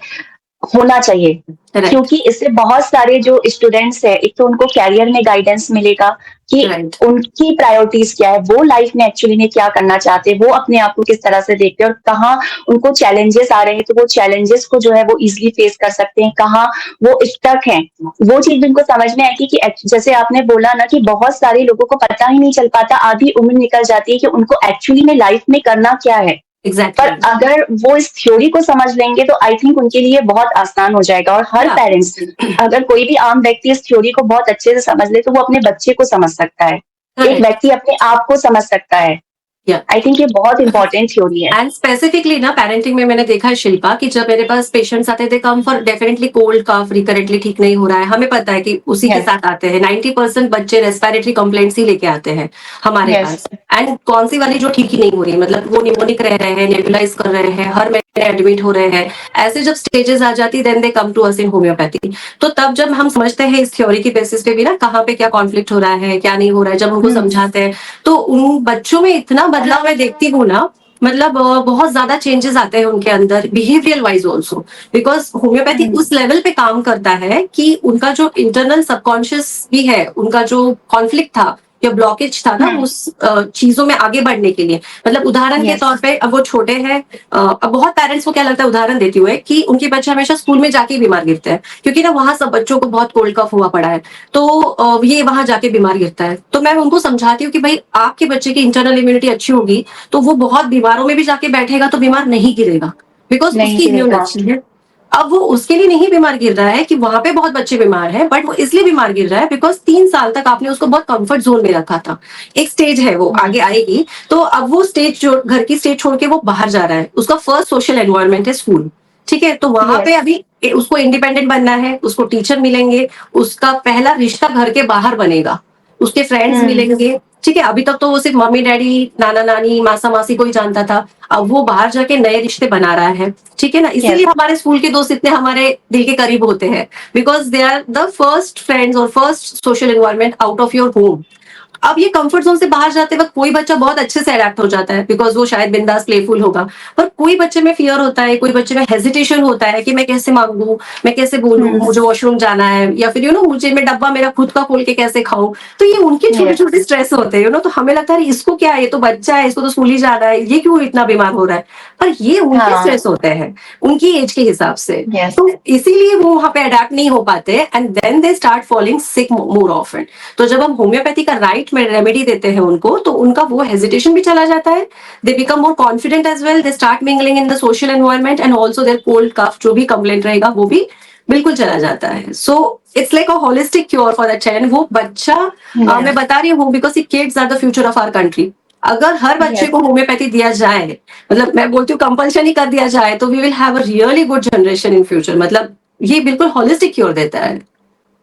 होना चाहिए, क्योंकि इससे बहुत सारे जो स्टूडेंट्स है, एक तो उनको कैरियर में गाइडेंस मिलेगा कि उनकी प्रायोरिटीज क्या है, वो लाइफ में एक्चुअली में क्या करना चाहते हैं, वो अपने आप को किस तरह से देखते हैं, और कहाँ उनको चैलेंजेस आ रहे हैं, तो वो चैलेंजेस को जो है वो इजिली फेस कर सकते हैं, कहाँ वो स्टक हैं, वो चीज उनको समझ में आएगी। कि जैसे आपने बोला ना कि बहुत सारे लोगों को पता ही नहीं चल पाता, आधी उम्र निकल जाती है कि उनको एक्चुअली में लाइफ में करना क्या है। पर अगर वो इस थ्योरी को समझ लेंगे तो आई थिंक उनके लिए बहुत आसान हो जाएगा। और हर पेरेंट्स, अगर कोई भी आम व्यक्ति इस थ्योरी को बहुत अच्छे से समझ ले, तो वो अपने बच्चे को समझ सकता है, एक व्यक्ति अपने आप को समझ सकता है। आई थिंक ये बहुत इंपॉर्टेंट थ्योरी है। एंड स्पेसिफिकली ना पेरेंटिंग में मैंने देखा है शिल्पा, कि जब मेरे पास पेशेंट्स आते थे come for definitely cold cough, recurrently ठीक नहीं हो रहा है, हमें पता है कि उसी के साथ आते हैं 90% बच्चे रेस्पिरेटरी कंप्लेंट्स ही लेके आते हैं हमारे पास। एंड कौन सी वाली जो ठीक ही नहीं हो रही, मतलब वो निमोनिक रह रहे हैं, नेबुलाइज कर रहे हैं, हर महीने एडमिट हो रहे हैं, ऐसे जब स्टेजेस आ जाती then they come to us in homeopathy. तो तब जब हम समझते हैं इस थ्योरी की बेसिस पे भी ना कहाँ पे क्या कॉन्फ्लिक्ट हो रहा है, क्या नहीं हो रहा है, जब उनको समझाते हैं, तो उन बच्चों में इतना बदलाव मैं देखती हूँ ना, मतलब बहुत ज्यादा चेंजेस आते हैं उनके अंदर, behaviour wise also, because homeopathy उस लेवल पे काम करता है कि उनका जो इंटरनल सबकॉन्शियस भी है, उनका जो कॉन्फ्लिक्ट था या ब्लॉकेज था ना उस चीजों में आगे बढ़ने के लिए, मतलब उदाहरण के तौर पे अब वो छोटे हैं, अब बहुत पेरेंट्स को क्या लगता है, उदाहरण देती हुए, कि उनके बच्चे हमेशा स्कूल में जाके बीमार गिरते हैं, क्योंकि ना वहां सब बच्चों को बहुत कोल्ड कफ हुआ पड़ा है, तो ये वहां जाके बीमार गिरता है। तो मैं उनको समझाती हूँ कि भाई आपके बच्चे की इंटरनल इम्यूनिटी अच्छी होगी तो वो बहुत बीमारों में भी जाके बैठेगा तो बीमार नहीं गिरेगा, बिकॉज उसकी इम्यून अच्छी है। अब वो उसके लिए नहीं बीमार गिर रहा है कि वहां पे बहुत बच्चे बीमार हैं, बट वो इसलिए बीमार गिर रहा है बिकॉज 3 साल तक आपने उसको बहुत कंफर्ट जोन में रखा था। एक स्टेज है वो आगे आएगी, तो अब वो स्टेज जो घर की स्टेज छोड़ के वो बाहर जा रहा है, उसका फर्स्ट सोशल एनवायरनमेंट है स्कूल, ठीक है। तो वहां पे अभी उसको इंडिपेंडेंट बनना है, उसको टीचर मिलेंगे, उसका पहला रिश्ता घर के बाहर बनेगा, उसके फ्रेंड्स मिलेंगे, ठीक है। अभी तक तो वो सिर्फ मम्मी डैडी नाना नानी मासा मासी को ही जानता था, अब वो बाहर जाके नए रिश्ते बना रहा है, ठीक है ना। इसीलिए हमारे स्कूल के दोस्त इतने हमारे दिल के करीब होते हैं, because they are the first friends और first social environment out of your home. अब ये कंफर्ट जोन से बाहर जाते वक्त कोई बच्चा बहुत अच्छे से अडेप्ट हो जाता है बिकॉज वो शायद बिंदास प्लेफुल होगा, पर कोई बच्चे में फियर होता है, कोई बच्चे में हेजिटेशन होता है कि मैं कैसे मांगू, मैं कैसे बोलूं, मुझे वॉशरूम जाना है, या फिर मुझे मैं डब्बा मेरा खुद का खोल के कैसे खाऊं। तो ये उनके छोटे छोटे स्ट्रेस होते हैं, तो हमें लगता है इसको क्या है, ये तो बच्चा है, इसको तो स्कूल ही जाना है, ये क्यों इतना बीमार हो रहा है, पर ये उनके स्ट्रेस होते हैं उनकी एज के हिसाब से। तो इसीलिए वो वहां पे अडेप्ट नहीं हो पाते and then they start falling sick more often. तो जब हम होम्योपैथी का राइट में रेमेडी देते हैं उनको, तो उनका वो हेजिटेशन भी चला जाता है, they become more confident as well, they start mingling in the social environment and also their cold cough जो भी कंप्लेंट रहेगा वो भी बिल्कुल चला जाता है। So it's like a holistic cure for that child. वो बच्चा मैं बता रही हूँ because kids are the future of our country. अगर हर बच्चे को होम्योपैथी दिया जाए, मतलब मैं बोलती हूँ कंपल्शन ही कर दिया जाए, तो we will have a really good generation in future. मतलब ये बिल्कुल होलिस्टिक क्योर देता है।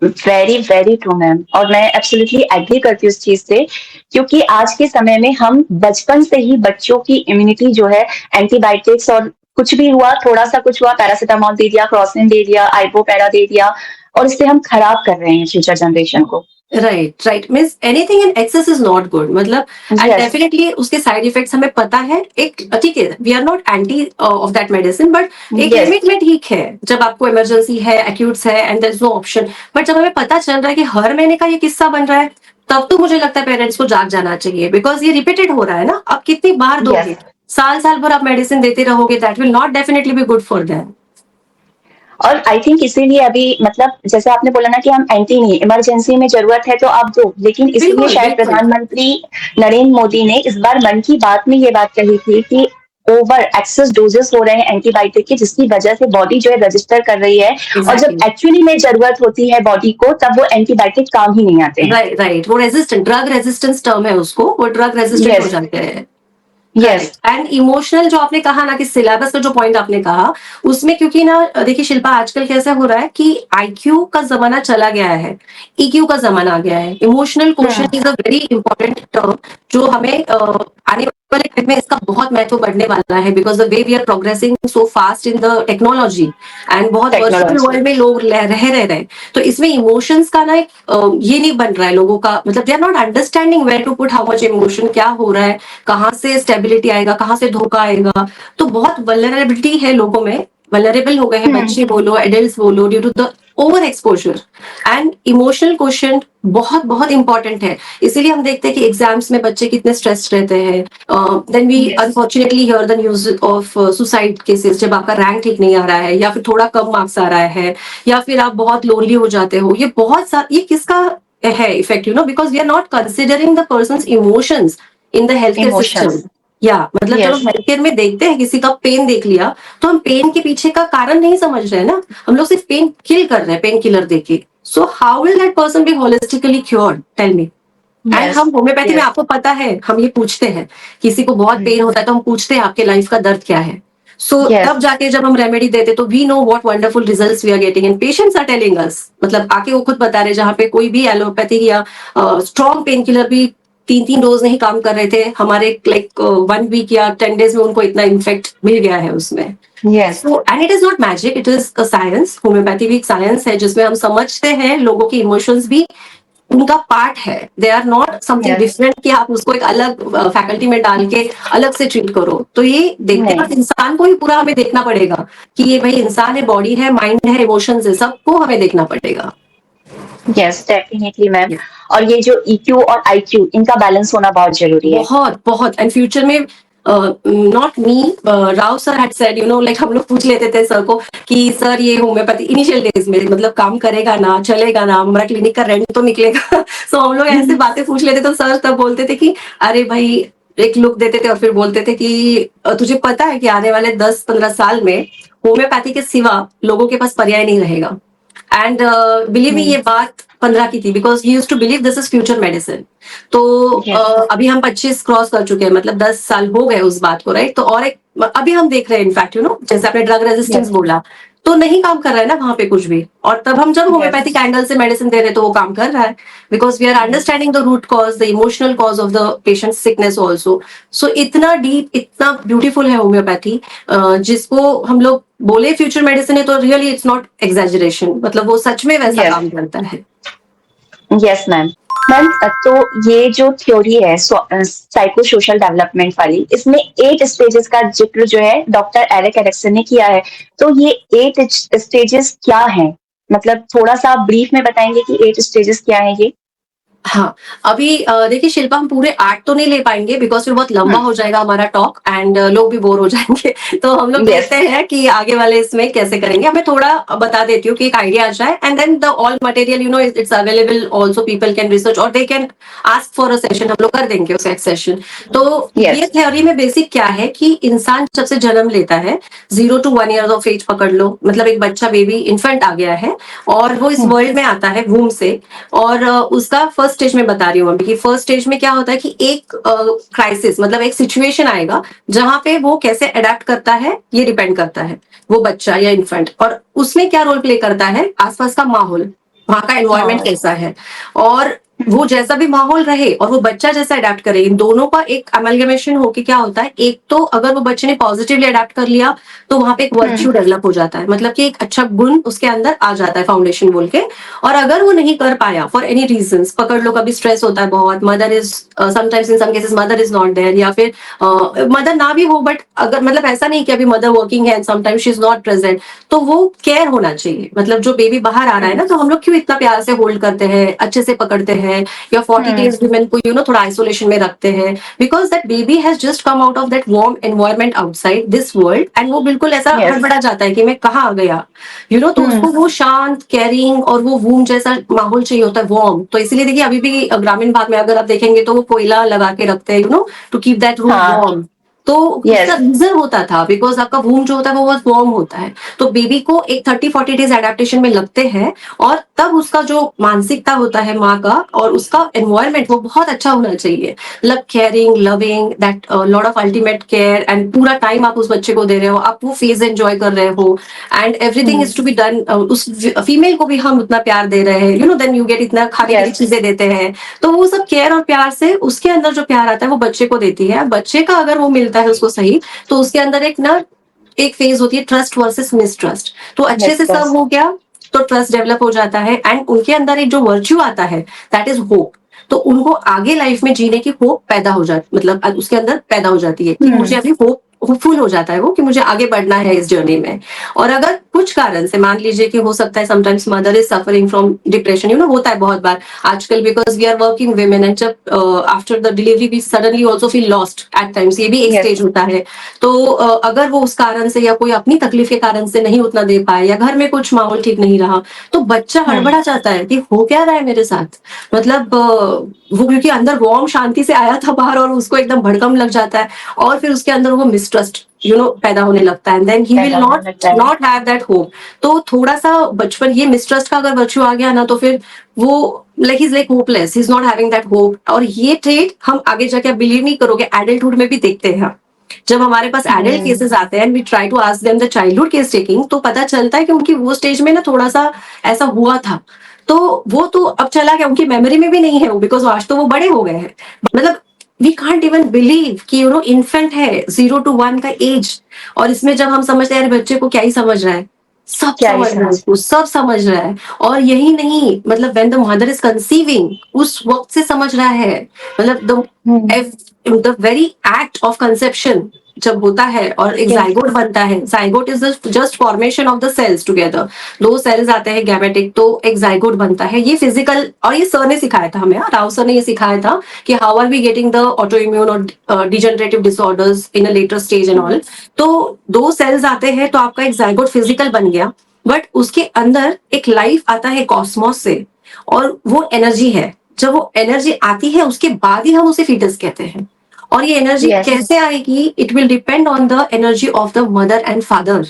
वेरी वेरी ट्रू मैम, और मैं एब्सोल्युटली एग्री करती हूँ इस चीज से, क्योंकि आज के समय में हम बचपन से ही बच्चों की इम्यूनिटी जो है एंटीबायोटिक्स और कुछ भी हुआ, थोड़ा सा कुछ हुआ, पैरासिटामोल दे दिया, क्रोसिन दे दिया, आइबोपेरा दे दिया, और इससे हम खराब कर रहे हैं फ्यूचर जनरेशन को। Right means anything in excess is not good, मतलब एंड डेफिनेटली उसके साइड इफेक्ट्स हमें पता है। एक ठीक है, we are not anti of that medicine, but एक लिमिट में ठीक है, जब आपको इमरजेंसी है, एक्यूट्स है and there is no option. But जब हमें पता चल रहा है कि हर महीने का ये किस्सा बन रहा है, तब तो मुझे लगता है पेरेंट्स को जाग जाना चाहिए, बिकॉज ये रिपीटेड हो रहा है ना। अब कितनी बार दोगे, साल साल भर आप मेडिसिन देते रहोगे, that will not definitely be good for them. और आई थिंक इसीलिए अभी, मतलब जैसे आपने बोला ना कि हम एंटी नहीं, इमरजेंसी में जरूरत है तो आप दो, लेकिन इसलिए शायद प्रधानमंत्री नरेंद्र मोदी ने इस बार मन की बात में ये बात कही थी कि ओवर एक्सेस डोजेस हो रहे हैं एंटीबायोटिक के, जिसकी वजह से बॉडी जो है रजिस्टर कर रही है, और जब एक्चुअली में जरूरत होती है बॉडी को, तब वो एंटीबायोटिक काम ही नहीं आते हैं। राइट, वो रेजिस्टेंट, ड्रग रेजिस्टेंस टर्म है उसको, वो ड्रग रेजिस्टेंट हो जाते हैं। यस, एंड इमोशनल जो आपने कहा ना कि सिलेबस का जो पॉइंट आपने कहा, उसमें क्योंकि ना देखिए शिल्पा, आजकल कैसा हो रहा है कि आईक्यू का जमाना चला गया है, ईक्यू का जमाना आ गया है। Emotional question is a very important term, जो हमें आने वाले टाइम में इसका बहुत महत्व बढ़ने वाला है, because the way we are progressing so fast in the technology and बहुत वर्चुअल वर्ल्ड में लोग रह रहे हैं। तो इसमें इमोशंस का ना एक ये नहीं बन रहा है लोगों का, मतलब they are not understanding where to put how much emotion, क्या हो रहा है, कहाँ से स्टेबिलिटी आएगा, कहाँ से धोखा आएगा। तो बहुत वल्नरेबिलिटी है लोगों में, वल्नरेबल हो गए हैं बच्चे बोलो, एडल्ट्स बोलो, due to the over exposure. And emotional question बहुत बहुत इंपॉर्टेंट है, इसीलिए हम देखते हैं कि एग्जाम्स में बच्चे कितने स्ट्रेस रहते हैं। Then we unfortunately hear the news of suicide cases, जब आपका रैंक ठीक नहीं आ रहा है, या फिर थोड़ा कम मार्क्स आ रहा है, या फिर आप बहुत लोनली हो जाते हो। ये बहुत सारा, ये किसका है effect, because we are not considering the person's emotions in the health care system. या मतलब जब हम हेल्थ केयर में देखते हैं किसी का पेन देख लिया, तो हम पेन के पीछे का कारण नहीं समझ रहे हैं ना, हम लोग सिर्फ पेन किल कर रहे हैं पेन किलर देके। So how will that person be holistically cured, tell me. And हम होम्योपैथी में, आपको पता है, हम ये पूछते हैं, किसी को बहुत पेन होता है तो हम पूछते हैं आपके लाइफ का दर्द क्या है। सो तब जाके जब हम रेमेडी देते तो we know what wonderful results we are getting and patients are telling us, मतलब आके वो खुद बता रहे, जहाँ पे कोई भी एलोपैथी या स्ट्रॉन्ग पेन किलर भी 3 डोज नहीं काम कर रहे थे, हमारे लाइक 1 वीक या 10 डेज में उनको इतना इन्फेक्ट मिल गया है उसमें। And it is not magic, it is a science. Homeopathy भी एक साइंस है जिसमें हम समझते हैं लोगों के इमोशंस भी उनका पार्ट है, they are not something different कि आप उसको एक अलग फैकल्टी में डाल के अलग से ट्रीट करो। तो ये देखते हैं इंसान को ही पूरा हमें देखना पड़ेगा कि ये भाई इंसान है, बॉडी है, माइंड है, इमोशंस है, सबको हमें देखना पड़ेगा। यस डेफिनेटली मैम, और ये जो EQ और IQ, इनका बैलेंस होना बहुत जरूरी है, बहुत बहुत। एंड फ्यूचर में not me, Rao sir had said, like हम लोग पूछ लेते थे सर को कि सर ये होम्योपैथी इनिशियल डेज में मतलब काम करेगा ना, चलेगा ना, हमारा क्लिनिक का रेंट तो निकलेगा। सो हम लोग ऐसे बातें पूछ लेते तो सर तब बोलते थे कि अरे भाई, एक लुक देते थे और फिर बोलते थे कि तुझे पता है कि आने वाले 10-15 साल में होम्योपैथी के सिवा लोगों के पास पर्याय नहीं रहेगा। एंड बिलीव मी, ये बात 15 की थी, because he used to believe this is future medicine. तो अभी हम 25 क्रॉस कर चुके हैं, मतलब 10 साल हो गए उस बात को, राइट। तो और एक अभी हम देख रहे हैं, इनफैक्ट जैसे आपने ड्रग रेजिस्टेंस बोला, तो नहीं काम कर रहा है ना वहां पे कुछ भी। और तब हम जब होम्योपैथिक एंगल से मेडिसिन दे रहे हैं तो वो काम कर रहा है, because we are understanding the root cause, the emotional cause of the patient sickness also. So इतना डीप, इतना ब्यूटीफुल है होम्योपैथी, जिसको हम लोग बोले फ्यूचर मेडिसिन है, तो रियली इट्स नॉट एग्जैजरेशन, मतलब वो सच में वैसा काम करता है। Yes ma'am. मैम, तो ये जो थ्योरी है साइको सोशल डेवलपमेंट वाली, इसमें 8 स्टेजेस का जिक्र जो है डॉक्टर एरिक एरिक्सन ने किया है। तो ये 8 स्टेजेस क्या हैं? मतलब थोड़ा सा ब्रीफ में बताएंगे कि 8 स्टेजेस क्या है ये? हाँ, अभी देखिए शिल्पा, हम पूरे 8 तो नहीं ले पाएंगे, बिकॉज फिर बहुत लंबा हो जाएगा हमारा टॉक, एंड लोग भी बोर हो जाएंगे। तो हम लोग देखते हैं कि आगे वाले इसमें कैसे करेंगे। मैं थोड़ा बता देती हूँ कि एक आइडिया आ जाए, and then the all material it's available also, people can research और they can ask for a session, हम लोग कर देंगे उसका एक सेशन। तो ये थ्योरी में बेसिक क्या है कि इंसान जब से जन्म लेता है, 0 to 1 year ऑफ एज पकड़ लो, मतलब एक बच्चा, बेबी, इन्फेंट आ गया है, और वो इस वर्ल्ड में आता है वूम से, और उसका फर्स्ट स्टेज में बता रही हूँ अभी कि फर्स्ट स्टेज में क्या होता है कि एक क्राइसिस, मतलब एक सिचुएशन आएगा जहां पे वो कैसे अडेप्ट करता है, ये डिपेंड करता है वो बच्चा या इन्फेंट, और उसमें क्या रोल प्ले करता है आसपास का माहौल, वहां का एनवायरमेंट कैसा है, और वो जैसा भी माहौल रहे और वो बच्चा जैसा अडेप्ट करे, इन दोनों का एक अमलगमेशन होके क्या होता है, एक तो अगर वो बच्चे ने पॉजिटिवली अडेप्ट कर लिया तो वहां पे एक वर्च्यू डेवलप हो जाता है, मतलब कि एक अच्छा गुण उसके अंदर आ जाता है, फाउंडेशन बोल के। और अगर वो नहीं कर पाया फॉर एनी रीजंस, पकड़ लो कभी स्ट्रेस होता है बहुत, mother is sometimes in some cases mother is not there, या फिर मदर ना भी हो, बट अगर मतलब ऐसा नहीं कि अभी मदर वर्किंग है and sometimes she is not present, तो वो केयर होना चाहिए। मतलब जो बेबी बाहर आ रहा है ना, तो हम लोग क्यों इतना प्यार से होल्ड करते हैं, अच्छे से पकड़ते हैं, या 40 डेज वुमेन को थोड़ा आइसोलेशन में रखते हैं, because that baby has just come out of that warm environment outside this world, and वो बिल्कुल ऐसा हड़बड़ा जाता है कि मैं कहाँ आ गया, तो उसको वो शांत, केयरिंग और वो वूम जैसा माहौल चाहिए होता है, वार्म। तो इसीलिए देखिए अभी भी ग्रामीण भाग में अगर आप देखेंगे तो वो कोयला लगा के रखते हैं to keep that room warm. तो उसका रीजन होता था, बिकॉज आपका वूम जो होता है वो बहुत वार्म होता है, तो बेबी को एक 30-40 डेज एडेप्टेशन में लगते हैं, और तब उसका जो मानसिकता होता है माँ का और उसका एनवायरमेंट वो बहुत अच्छा होना चाहिए, मतलब caring, loving, that lot of ultimate care, and पूरा टाइम आप उस बच्चे को दे रहे हो, आप वो फेज एंजॉय कर रहे हो, and everything is to be done. उस फीमेल को भी हम उतना प्यार दे रहे हैं, देन यू गेट इतना खाने की चीजें देते हैं, तो वो सब केयर और प्यार से उसके अंदर जो प्यार आता है वो बच्चे को देती है। बच्चे का अगर वो मिलता है उसको सही, तो उसके अंदर एक फेज होती है ट्रस्ट वर्सेस मिसट्रस्ट, तो अच्छे से सब हो गया तो ट्रस्ट डेवलप हो जाता है, एंड उनके अंदर एक जो वर्च्यू आता है दैट इज होप, तो उनको आगे लाइफ में जीने की होप पैदा हो जाती, मतलब उसके अंदर पैदा हो जाती है कि मुझे अभी होपफुल हो जाता है वो कि मुझे आगे बढ़ना है इस जर्नी में। और अगर कुछ कारण से मान लीजिए कि हो सकता है sometimes mother is suffering from depression, होता है बहुत बार आजकल, because we are working women, and जब after the delivery we suddenly also feel lost at times, ये भी एक स्टेज होता है। तो अगर वो उस कारण से या कोई अपनी तकलीफ के कारण से नहीं उतना दे पाए, या घर में कुछ माहौल ठीक नहीं रहा, तो बच्चा हड़बड़ा जाता है कि हो क्या रहा है मेरे साथ, मतलब वो क्योंकि अंदर वार्म शांति से आया था बाहर, और उसको एकदम भड़कम लग जाता है, और फिर उसके अंदर वो मिसट्रस्ट पैदा होने लगता है, then he will not have that hope. तो थोड़ा सा बचपन, ये मिसट्रस्ट का अगर बच्चों आ गया ना, तो फिर वो like is like hopeless, he is not having that hope. और ये ट्रेट हम आगे जाके बिलीव नहीं करोगे एडल्टहुड में भी देखते हैं। जब हमारे पास एडल्ट केसेस आते हैं, we try to ask them the childhood case taking, तो पता चलता है कि उनकी वो स्टेज में ना थोड़ा सा ऐसा हुआ था, तो वो तो अब चला गया, उनकी मेमोरी में भी नहीं है वो, बिकॉज आज तो वो बड़े हो गए हैं। मतलब वी कांट इवन बिलीव कि इन्फेंट है 0 to 1 का एज, और इसमें जब हम समझते हैं बच्चे को क्या ही समझ रहा है, सब समझ रहा है उसको, सब समझ रहा है। और यही नहीं, मतलब when the mother is conceiving, उस वक्त से समझ रहा है, मतलब the very act of conception जब होता है और एक जाइगोट बनता है, zygote is just formation of the cells together, 2 cells आते हैं गैमेटिक, तो एक जाइगोट बनता है। ये फिजिकल, और ये सर ने सिखाया था हमें, राव सर ने ये सिखाया था कि how are we getting the auto immune और degenerative disorders in a later stage and all. तो 2 सेल्स आते हैं, तो आपका एक जाइगोट फिजिकल बन गया, बट उसके अंदर एक लाइफ आता है कॉस्मोस से, और वो एनर्जी है। जब वो एनर्जी आती है उसके बाद ही हम उसे फीटस कहते हैं। और ये एनर्जी कैसे आएगी, it will depend on the energy of the mother and father.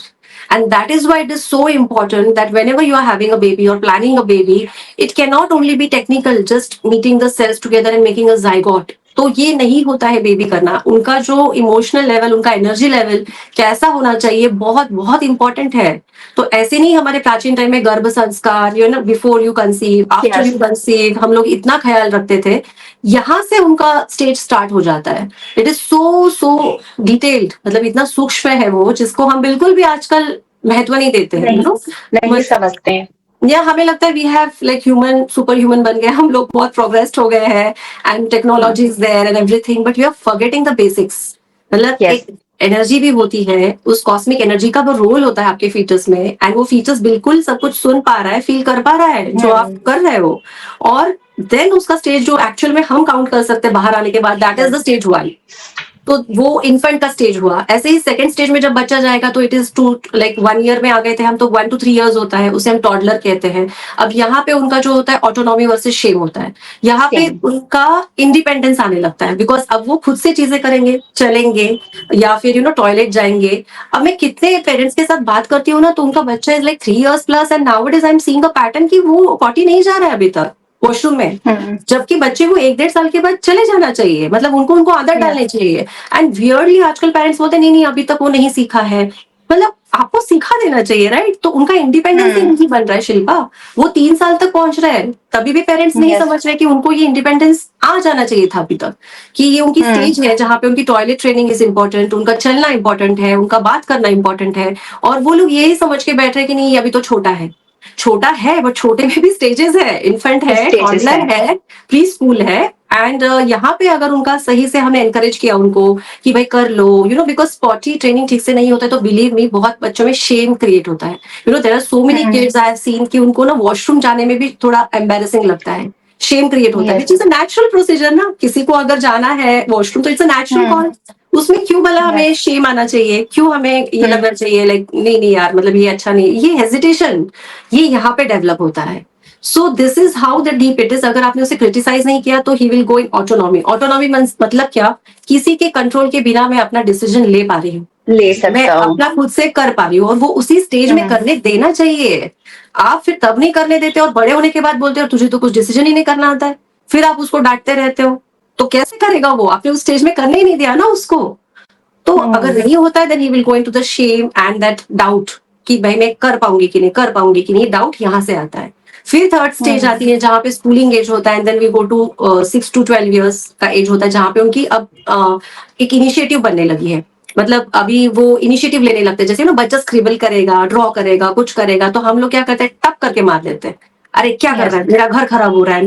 And that is why it is so important that whenever you are having a baby or planning a baby, it cannot only be technical, just meeting the cells together and making a zygote. तो ये नहीं होता है baby करना. उनका जो emotional level, उनका energy level कैसा होना चाहिए, बहुत बहुत इंपॉर्टेंट है. तो ऐसे नहीं हमारे प्राचीन टाइम में गर्भ संस्कार, you know, before you conceive, after you conceive, हम लोग इतना ख्याल रखते थे. यहाँ से उनका स्टेज स्टार्ट हो जाता है. इट इज सो डिटेल्ड, मतलब इतना सूक्ष्म है वो, जिसको हम बिल्कुल भी आजकल महत्व नहीं देते हैं. नहीं समझते हैं. या हमें लगता है we have like human, super human बन गए हम लोग, बहुत प्रोग्रेस्ड हो गए हैं and technology is there and everything, but we are forgetting the basics. मतलब एक एनर्जी भी होती है, उस कॉस्मिक एनर्जी का वो रोल होता है आपके फीटस में, एंड वो फीटस बिल्कुल सब कुछ सुन पा रहा है, फील कर पा रहा है जो आप कर रहे हो. और देन उसका स्टेज जो एक्चुअल में हम काउंट कर सकते हैं बाहर आने के बाद, दैट इज द स्टेज 1. तो वो इन्फेंट का स्टेज हुआ. ऐसे ही सेकंड स्टेज में जब बच्चा जाएगा तो it is to like 1 year में आ गए थे हम, तो 1 to 3 years होता है, उसे हम टॉडलर कहते हैं. अब यहाँ पे उनका जो होता है ऑटोनॉमी वर्सेस शेम होता है. यहाँ पे उनका इंडिपेंडेंस आने लगता है, बिकॉज अब वो खुद से चीजें करेंगे, चलेंगे, या फिर यू नो टॉयलेट जाएंगे. अब मैं कितने पेरेंट्स के साथ बात करती हूँ ना, तो उनका बच्चा is like 3 years plus and now it is I am seeing a pattern कि वो पॉटी नहीं जा रहा है अभी तक वॉशरूम में, जबकि बच्चे को 1-1.5 साल के बाद चले जाना चाहिए. मतलब उनको आदत डालनी चाहिए. एंड वियर्डली आजकल पेरेंट्स बोलते नहीं अभी तक वो नहीं सीखा है. मतलब आपको सिखा देना चाहिए, राइट? तो उनका इंडिपेंडेंस ही नहीं बन रहा है शिल्पा. वो 3 साल तक पहुंच रहे हैं, तभी भी पेरेंट्स नहीं समझ रहे कि उनको ये इंडिपेंडेंस आ जाना चाहिए था अभी तक, कि ये उनकी स्टेज है जहाँ पे उनकी टॉयलेट ट्रेनिंग इज इंपॉर्टेंट, उनका चलना इंपॉर्टेंट है, उनका बात करना इंपॉर्टेंट है. और वो लोग यही समझ के बैठ रहे कि नहीं अभी तो छोटा है. छोटा है, बट छोटे में भी स्टेजेस है. इन्फेंट है, टॉडलर है, प्री स्कूल है. एंड यहाँ पे अगर उनका सही से हमने एनकरेज किया उनको कि भाई कर लो, you know, because potty training ठीक से नहीं होता है तो बिलीव मी बहुत बच्चों में शेम क्रिएट होता है. You know there are so many kids I have seen कि उनको ना वॉशरूम जाने में भी थोड़ा एम्बेरसिंग लगता है, शेम क्रिएट होता है, which is a natural procedure ना. किसी को अगर जाना है वॉशरूम तो इट्स अ नेचुरल कॉल. उसमें क्यों भला हमें शेम आना चाहिए, क्यों हमें ये लगना चाहिए लाइक नहीं यार, मतलब ये अच्छा नहीं. ये हेजिटेशन ये यहाँ पे डेवलप होता है. सो this is how the deep it is. अगर आपने उसे क्रिटिसाइज नहीं किया तो ही will go in autonomy. Autonomy मतलब क्या, किसी के कंट्रोल के बिना मैं अपना डिसीजन ले पा रही हूँ, मैं अपना खुद से कर पा रही हूँ, और वो उसी स्टेज में करने देना चाहिए. आप फिर तब नहीं करने देते और बड़े होने के बाद बोलते हो तुझे तो कुछ डिसीजन ही नहीं करना आता है, फिर आप उसको डांटते रहते हो. तो कैसे करेगा वो? आपने उस स्टेज में करने ही नहीं दिया ना उसको. तो अगर नहीं होता है then he will go into the shame and that doubt कि भाई मैं कर पाऊंगी कि नहीं, कर पाऊंगी कि नहीं. डाउट यहाँ से आता है. फिर थर्ड स्टेज आती है जहाँ पे स्कूलिंग एज होता है, and then we go to 6 to 12 years का एज होता है, जहाँ पे उनकी अब एक इनिशिएटिव बनने लगी है. मतलब अभी वो इनिशिएटिव लेने लगते हैं, जैसे ना बच्चा स्क्रिबल करेगा, ड्रॉ करेगा, कुछ करेगा, तो हम लोग क्या करते हैं, टप करके मार देते हैं. अरे क्या कर रहा है, मेरा घर खराब हो रहा है,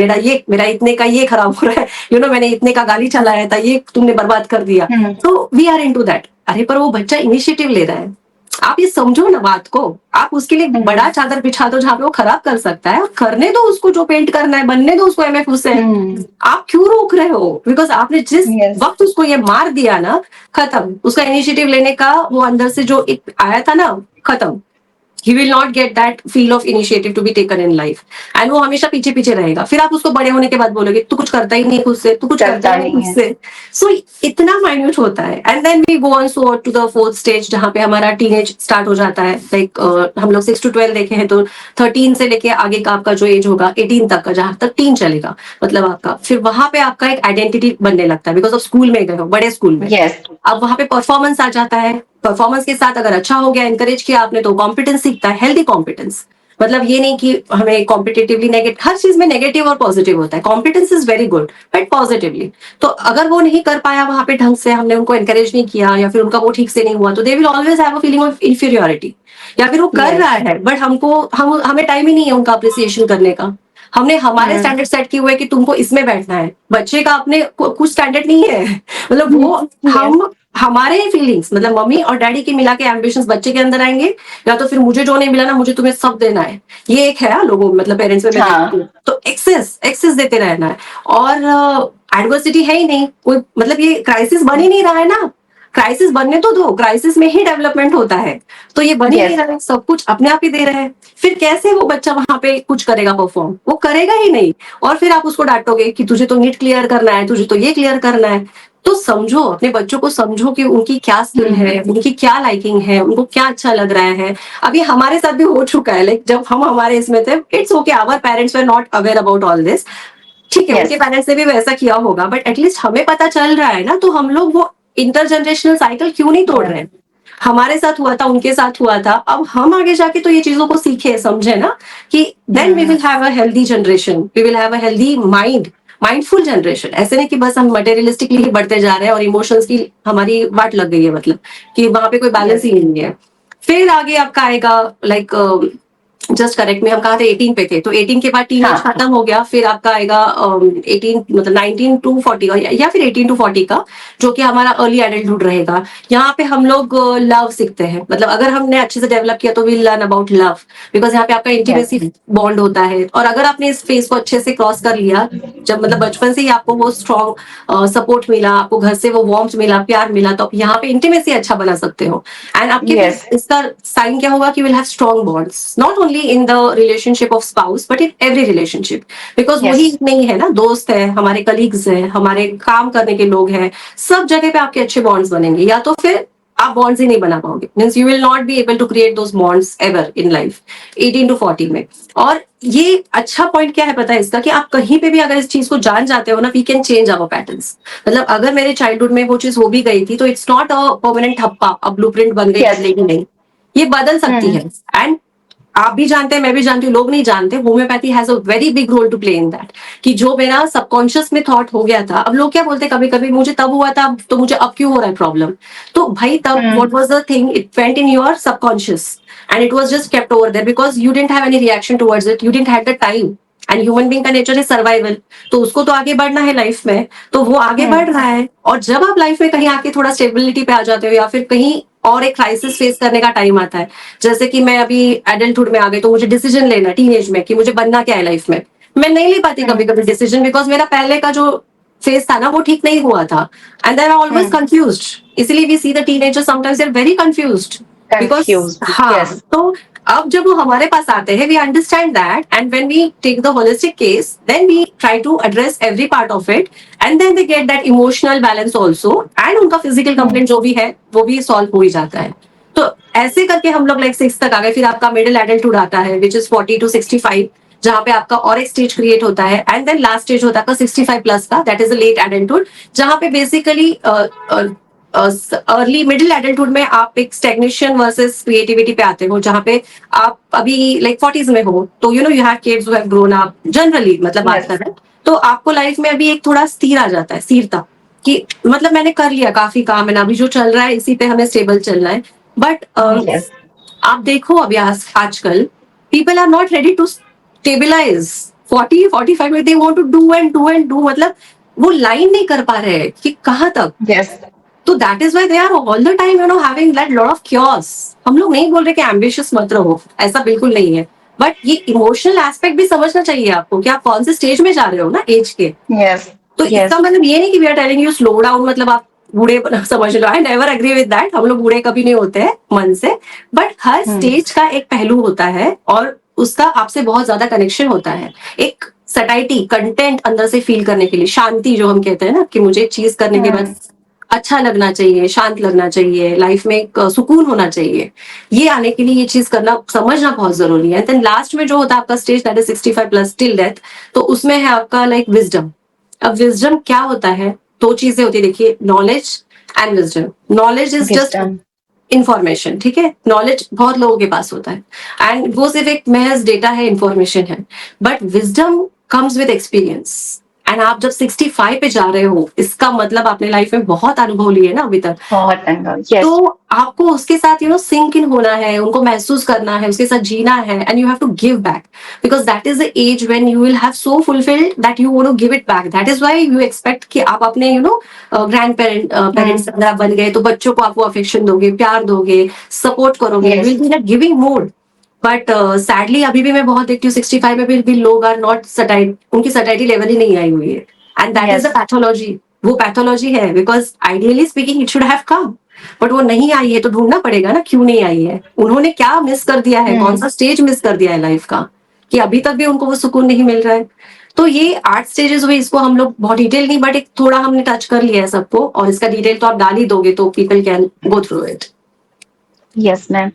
मेरा इतने का ये खराब हो रहा है, यू नो, मैंने इतने का गाली चलाया था, ये तुमने बर्बाद कर दिया. तो वी आर इनटू दैट. अरे पर वो बच्चा इनिशिएटिव ले रहा है. आप ये समझो ना बात को. आप उसके लिए बड़ा चादर बिछा दो जहाँ पे वो खराब कर सकता है, और करने दो उसको जो पेंट करना है, बनने दो उसको MF से. आप क्यों रोक रहे हो? बिकॉज आपने जिस वक्त उसको ये मार दिया ना, खत्म. उसका इनिशिएटिव लेने का वो अंदर से जो एक आया था ना, खत्म. He will not get that feel of initiative to be taken in life. And वो हमेशा पीछे पीछे रहेगा. फिर आप उसको बड़े होने के बाद बोलोगे तू कुछ करता ही नहीं खुद से, तू कुछ करता नहीं खुद से. So इतना माइन्यूट होता है. And then we go on so to the fourth stage जहाँ पे हमारा टीनेज स्टार्ट हो जाता है. लाइक हम लोग 6 to 12 देखे हैं, तो 13 से लेके आगे का आपका जो एज होगा 18 तक का, जहाँ तक टीन चलेगा, मतलब आपका फिर वहां पे आपका एक आइडेंटिटी बनने लगता है, बिकॉज ऑफ स्कूल में गए हो, बड़े स्कूल में. अब वहां पे परफॉर्मेंस आ जाता है. परफॉर्मेंस के साथ अगर अच्छा हो गया, एनकरेज किया आपने, तो कॉम्पिटेंस सीखता है, हेल्दी कॉम्पिटेंस. मतलब ये नहीं कि हमें कॉम्पिटिटिवली नेगेटिव, हर चीज में नेगेटिव और पॉजिटिव होता है. Competence is very good but positively. तो अगर वो नहीं कर पाया वहां पे ढंग से, हमने उनको एनकरेज नहीं किया, या फिर उनका वो ठीक से नहीं हुआ, तो they will always have a feeling of inferiority. या फिर वो कर रहा है बट हमें टाइम ही नहीं है उनका अप्रिसिएशन करने का. हमने हमारे स्टैंडर्ड सेट किए हुए कि तुमको इसमें बैठना है. बच्चे का अपने कुछ स्टैंडर्ड नहीं है. मतलब वो हमारे फीलिंग्स, मतलब मम्मी और डैडी की मिला के एम्बिशंस बच्चे के अंदर आएंगे, या तो फिर मुझे जो नहीं मिला ना, मुझे तुम्हें सब देना है. ये एक है लोगों, मतलब पेरेंट्स में. तो एक्सेस देते रहना है. और एडवर्सिटी है ही नहीं कोई, मतलब ये क्राइसिस बन ही नहीं रहा है ना. क्राइसिस बनने तो दो, क्राइसिस में ही डेवलपमेंट होता है। तो ये बन ही नहीं रहा है, सब कुछ अपने आप ही दे रहे हैं, फिर कैसे वो बच्चा वहां पे कुछ करेगा परफॉर्म? वो करेगा ही नहीं। और फिर आप उसको डांटोगे कि तुझे तो नीट क्लियर करना है, तुझे तो ये क्लियर करना है। तो समझो, अपने बच्चों को समझो कि उनकी क्या स्किल है, उनकी क्या लाइकिंग है, उनको क्या अच्छा लग रहा है। अभी हमारे साथ भी हो चुका है, लाइक जब हम हमारे इसमें थे, it's okay, our parents were not aware about all this, ठीक है, उनके पेरेंट्स ने भी वैसा किया होगा, बट एटलीस्ट हमें पता चल रहा है ना, तो हम लोग वो इंटरजनरेशनल साइकिल क्यों नहीं तोड़ रहे हैं? हमारे साथ हुआ था, उनके साथ हुआ था, अब हम आगे जाके तो ये चीजों को सीखे, समझे ना, कि then we will have a healthy generation, we will have a healthy mind, mindful generation. ऐसे नहीं कि बस हम मटेरियलिस्टिकली ही बढ़ते जा रहे हैं और इमोशंस की हमारी वाट लग गई है, मतलब कि वहां पे कोई बैलेंस ही नहीं है। फिर आगे आपका आएगा, लाइक जस्ट करेक्ट में, हम कहा थे 18 पे थे, तो 18 के बाद टीनेज खत्म हो गया, फिर आपका आएगा 18 मतलब 19 टू 40 का, या फिर 18 टू 40 का, जो कि हमारा अर्ली एडल्टहुड रहेगा। यहाँ पे हम लोग लव सीखते हैं, मतलब अगर हमने अच्छे से डेवलप किया तो will learn about love, because यहाँ पे आपका इंटीमेसी बॉन्ड होता है। और अगर आपने इस फेज को अच्छे से क्रॉस कर लिया, जब मतलब बचपन से ही आपको वो स्ट्रॉन्ग सपोर्ट मिला, आपको घर से वो वार्मथ मिला, प्यार मिला, तो यहाँ पे इंटीमेसी अच्छा बना सकते हो। एंड आपके इसका साइन क्या होगा कि will have strong bonds, not only in the relationship of spouse but in every relationship, because वही नहीं है ना, दोस्त है, हमारे कलीग्स हैं, हमारे काम करने के लोग हैं, सब जगह पे आपके अच्छे बॉन्ड्स बनेंगे। या तो फिर आप बॉन्ड्स ही नहीं बना पाओगे, means you will not be able to create those bonds ever in life 18 to 40 में। और ये अच्छा पॉइंट क्या है पता है इसका, कि आप कहीं पे भी अगर इस चीज को जान जाते हो ना, we can change our patterns. मतलब अगर मेरे चाइल्डहुड में वो चीज हो भी गई थी, तो इट्स नॉट अ परमानेंट ठप्पा, अब ब्लूप्रिंट बन गई, बदलेगी नहीं, ये बदल सकती है। एंड आप भी जानते हैं, मैं भी जानती हूँ, लोग नहीं जानते, homeopathy has a very big role to play in that, कि जो मेरा सबकॉन्शियस में थॉट हो गया था, अब लोग क्या बोलते हैं कभी कभी, मुझे तब हुआ था तो मुझे अब क्यों हो रहा है प्रॉब्लम? तो भाई तब what was the thing, it went in your subconscious and it was just kept over there because you didn't have any reaction towards it, you didn't have the time. And human being का nature है survival, तो उसको तो आगे बढ़ना है life में, तो वो आगे बढ़ रहा है। और जब आप लाइफ में कहीं आके थोड़ा स्टेबिलिटी पे आ जाते हो, या फिर कहीं और एक क्राइसिस फेस करने का टाइम आता है, जैसे कि मैं अभी एडल्टहुड में आ गई, तो मुझे डिसीजन लेना टीनेज में कि मुझे बनना क्या है लाइफ में, मैं नहीं ले पाती कभी कभी डिसीजन, बिकॉज मेरा पहले का जो फेस था ना वो ठीक नहीं हुआ था, and then I always confused. इसलिए we see the teenagers sometimes they are very confused, because हाँ, तो अब जब वो हमारे पास आते हैं, we understand that, and when we take the holistic case, then we try to address every part of it, and then they get that emotional balance also, and उनका फिजिकल कंप्लेंट जो भी है वो भी सॉल्व हो ही जाता है। तो ऐसे करके हम लोग लाइक 6 तक आ गए। फिर आपका मिडिल एडल्टहुड आता है, विच इज 40 टू 65, जहां पे आपका और एक स्टेज क्रिएट होता है, एंड देन लास्ट स्टेज होता है 65 प्लस का, that is a late adulthood, जहां पे बेसिकली अर्ली मिडिल एडल्टहुड में आप एक स्टैग्नेशन वर्सेस क्रिएटिविटी पे आते हो, जहां पे आप अभी लाइक 40s में हो, तो you no you have kids who have grown up generally, मतलब बात कर रहे हैं, तो आपको लाइफ में अभी एक थोड़ा स्थिर आ जाता है, स्थिरता, कि मतलब मैंने कर लिया काफी काम है ना, अभी जो चल रहा है इसी पे हमें स्टेबल चलना है। बट आप देखो अभी आजकल people are not ready to stabilize 40-45 में, they want to do and do and do, मतलब वो लाइन नहीं कर पा रहे हैं कि कहाँ तक। तो that is why they are all the time you know having that lot of cures. हम लोग नहीं बोल रहे कि एम्बिशियस मत रहो, ऐसा बिल्कुल नहीं है, बट ये इमोशनल एस्पेक्ट भी समझना चाहिए आपको कि आप कौन से स्टेज में जा रहे हो ना एज के। तो इसका मतलब ये नहीं कि we are telling you slow down, मतलब आप बूढ़े समझ लो। I never agree with that, हम लोग बूढ़े कभी नहीं होते हैं मन से, बट हर स्टेज का एक पहलू होता है और उसका आपसे बहुत ज्यादा कनेक्शन होता है। एक सटाइटी, कंटेंट अंदर से फील करने के लिए, शांति जो हम कहते हैं ना, कि मुझे चीज करने के बाद अच्छा लगना चाहिए, शांत लगना चाहिए, लाइफ में एक सुकून होना चाहिए, ये आने के लिए ये चीज करना, समझना बहुत जरूरी है। देन लास्ट में जो होता है आपका stage, that is 65 plus till death, तो उसमें है आपका लाइक विजडम। अब विजडम क्या होता है, दो चीजें होती है, देखिए, knowledge and wisdom. Knowledge is just information, ठीक है, नॉलेज बहुत लोगों के पास होता है, एंड वो सिर्फ एक महज डेटा है, इंफॉर्मेशन है, but wisdom comes with experience. And आप जब 65 पे जा रहे हो, इसका मतलब आपने लाइफ में बहुत अनुभव लिए ना अभी तक, बहुत अनुभव, yes. तो आपको उसके साथ सिंक इन होना है, उनको महसूस करना है, उसके साथ जीना है, and you have to give back, because that is the age when you will have so fulfilled that you want to give it back. That is why you expect कि आप अपने ग्रैंड पेरेंट्स अगर आप बन गए तो बच्चों को आपको अफेक्शन दोगे, प्यार दोगे, सपोर्ट करोगे, will be in giving mode. But sadly अभी भी मैं बहुत देखती हूँ 65 में भी लोग आर नॉट सटाइड, उनकी सटाइटी लेवल ही नहीं आई हुई है, and that is the pathology. वो पैथोलॉजी है, because ideally speaking it should have come, but वो नहीं आई है तो ढूंढना पड़ेगा ना क्यों नहीं आई है, उन्होंने क्या मिस कर दिया है, कौन सा स्टेज मिस कर दिया है लाइफ का कि अभी तक भी उनको वो सुकून नहीं मिल रहा है। तो ये 8 स्टेजेस हुए, इसको हम लोग बहुत डिटेल नहीं बट एक थोड़ा हमने टच कर लिया है सबको, और इसका डिटेल तो आप डाल ही दोगे तो people can go through it. Yes ma'am,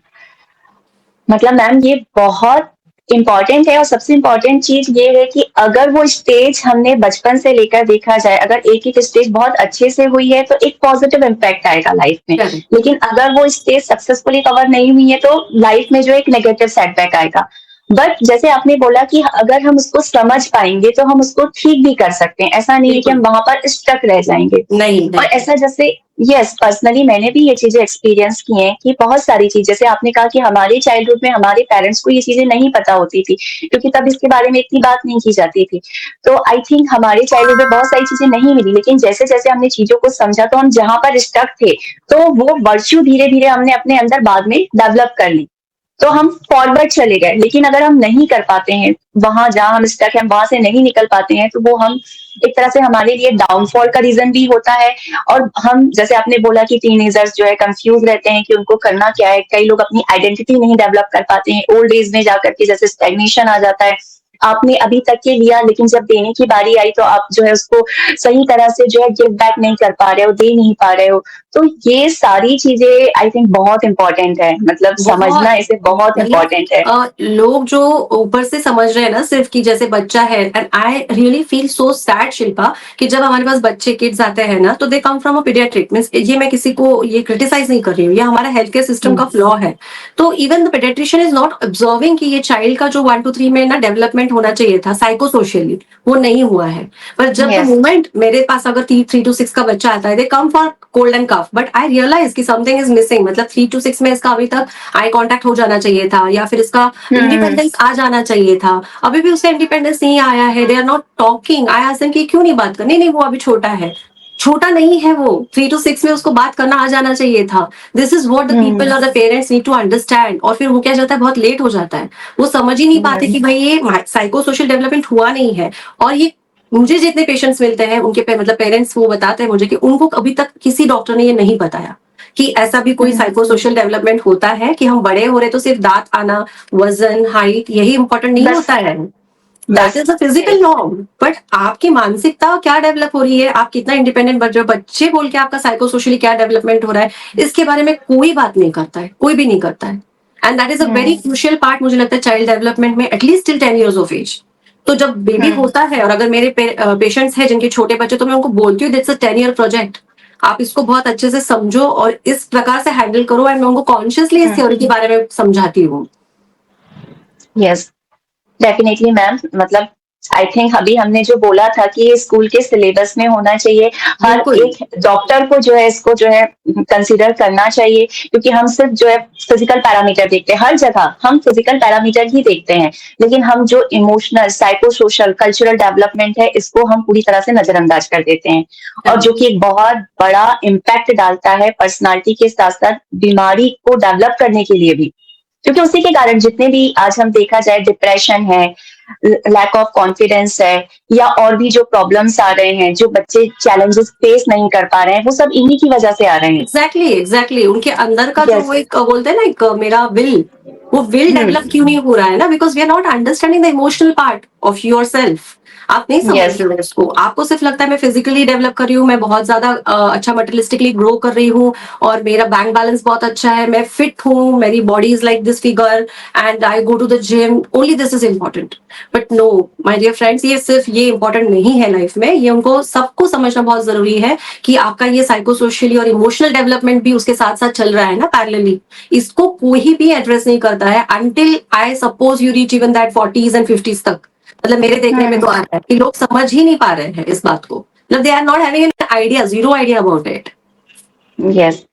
मतलब मैम ये बहुत इम्पॉर्टेंट है, और सबसे इम्पॉर्टेंट चीज ये है कि अगर वो स्टेज हमने बचपन से लेकर देखा जाए, अगर एक एक स्टेज बहुत अच्छे से हुई है तो एक पॉजिटिव इम्पैक्ट आएगा लाइफ में, लेकिन अगर वो स्टेज सक्सेसफुली कवर नहीं हुई है तो लाइफ में जो एक नेगेटिव सेटबैक आएगा। बट जैसे आपने बोला कि अगर हम उसको समझ पाएंगे तो हम उसको ठीक भी कर सकते हैं, ऐसा नहीं है कि हम वहां पर स्टक रह जाएंगे। नहीं, और ऐसा जैसे यस पर्सनली मैंने भी ये चीजें एक्सपीरियंस की हैं कि बहुत सारी चीज, जैसे आपने कहा कि हमारे चाइल्डहुड में हमारे पेरेंट्स को ये चीजें नहीं पता होती थी क्योंकि तब इसके बारे में इतनी बात नहीं की जाती थी। तो आई थिंक हमारे चाइल्डहुड में बहुत सारी चीजें नहीं मिली, लेकिन जैसे जैसे हमने चीजों को समझा तो हम जहां पर स्टक थे तो वो वर्च्यू धीरे धीरे हमने अपने अंदर बाद में डेवलप कर ली, तो हम फॉरवर्ड चले गए। लेकिन अगर हम नहीं कर पाते हैं, वहां जहां हम स्टक हैं वहां से नहीं निकल पाते हैं, तो वो हम एक तरह से हमारे लिए डाउनफॉल का रीजन भी होता है। और हम जैसे आपने बोला कि टीनेजर्स जो है कंफ्यूज रहते हैं कि उनको करना क्या है, कई लोग अपनी आइडेंटिटी नहीं डेवलप कर पाते हैं, ओल्ड एज में जाकर के जैसे स्टैग्नेशन आ जाता है। आपने अभी तक के लिया लेकिन जब देने की बारी आई तो आप जो है उसको सही तरह से जो है गिव बैक नहीं कर पा रहे हो, दे नहीं पा रहे हो। तो ये सारी चीजें आई थिंक बहुत इंपॉर्टेंट है, मतलब समझना इसे बहुत इंपॉर्टेंट है। लोग जो ऊपर से समझ रहे हैं ना सिर्फ कि जैसे बच्चा है, and I really feel so sad Shilpa कि जब हमारे पास बच्चे किड्स आते हैं ना तो they come from a paediatric, means ये मैं किसी को ये क्रिटिसाइज नहीं कर रही हूँ, ये हमारा हेल्थ केयर सिस्टम का फ्लॉ है। तो even the paediatrician is not observing कि ये चाइल्ड का जो 1 to 3 में ना डेवलपमेंट होना चाहिए था साइको सोशली, वो नहीं हुआ है। पर जब द मोमेंट मेरे पास अगर 3 to 6 का बच्चा आता है, they come for cold and cough, but I realise कि समथिंग इज मिसिंग, मतलब 3 to 6 में इसका अभी तक आई कांटेक्ट हो जाना चाहिए था, या फिर इसका इंडिपेंडेंस आ जाना चाहिए था, अभी भी उसका इंडिपेंडेंस नहीं आया है। They are not talking, I ask them कि क्यों नहीं बात करनी, नहीं वो अभी छोटा है, छोटा नहीं है वो, 3 to 6 में उसको बात करना आ जाना चाहिए था। This is what the people और the parents need to understand. और फिर वो क्या जाता है, बहुत लेट हो जाता है, वो समझ ही नहीं पाते कि भाई ये साइको सोशल डेवलपमेंट हुआ नहीं है। और ये मुझे जितने पेशेंट्स मिलते हैं उनके मतलब पेरेंट्स वो बताते हैं मुझे कि उनको अभी तक किसी डॉक्टर ने ये नहीं बताया कि ऐसा भी कोई साइको सोशल डेवलपमेंट होता है कि हम बड़े हो रहे तो सिर्फ दांत आना, वजन, हाइट यही इंपॉर्टेंट नहीं होता है। That is a physical norm, but आपकी मानसिकता क्या डेवलप हो रही है, आप कितना इंडिपेंडेंट बन रहे हो, बच्चे बोल के आपका साइको सोशली क्या डेवलपमेंट हो रहा है, इसके बारे में कोई बात नहीं करता है, कोई भी नहीं करता है। And that is a very crucial part मुझे लगता है चाइल्ड डेवलपमेंट में, at least till 10 years of age। तो जब बेबी होता है, और अगर मेरे पेशेंट्स हैं जिनके छोटे बच्चे, तो मैं उनको बोलती हूँ दैट्स अ 10-year प्रोजेक्ट, आप इसको बहुत अच्छे से समझो और इस प्रकार से हैंडल करो। एंड मैं उनको कॉन्शियसली इस थ्योरी के बारे में समझाती हूँ। यस डेफिनेटली मैम, मतलब आई थिंक अभी हमने जो बोला था कि स्कूल के सिलेबस में होना चाहिए, हर एक डॉक्टर को जो है इसको जो है कंसीडर करना चाहिए, क्योंकि हम सिर्फ जो है फिजिकल पैरामीटर देखते हैं, हर जगह हम फिजिकल पैरामीटर ही देखते हैं, लेकिन हम जो emotional, psycho social, cultural development है इसको हम पूरी तरह से नजरअंदाज कर देते हैं, और जो कि एक बहुत बड़ा इम्पैक्ट डालता है पर्सनालिटी के साथ साथ बीमारी को डेवलप करने के लिए भी। क्योंकि उसी के कारण जितने भी आज हम देखा जाए डिप्रेशन है, लैक ऑफ कॉन्फिडेंस है, या और भी जो प्रॉब्लम्स आ रहे हैं, जो बच्चे चैलेंजेस फेस नहीं कर पा रहे हैं, वो सब इन्हीं की वजह से आ रहे हैं। एग्जैक्टली उनके अंदर का जो एक बोलते हैं ना, एक मेरा विल, वो विल डेवलप क्यों नहीं हो रहा है ना, because we are not understanding the emotional part of your self. आप नहीं समझ रहे हो इसको, आपको सिर्फ लगता है मैं फिजिकली डेवलप कर रही हूँ, मैं बहुत ज्यादा अच्छा मटेरियलिस्टिकली ग्रो कर रही हूँ, और मेरा बैंक बैलेंस बहुत अच्छा है, मैं फिट हूँ, मेरी body is like this figure and I go to the gym, only this is important. But no my dear friends, ये सिर्फ ये इंपॉर्टेंट नहीं है लाइफ में, ये उनको सबको समझना बहुत जरूरी है कि आपका ये साइको सोशली और इमोशनल डेवलपमेंट भी उसके साथ साथ चल रहा है ना पैरेलली। इसको कोई भी एड्रेस नहीं करता है until I suppose you reach even that 40s and 50s तक। मतलब मेरे देखने में तो आ रहा है कि लोग समझ ही नहीं पा रहे हैं इस बात को, मतलब they are not having an idea, zero idea about it. Yes,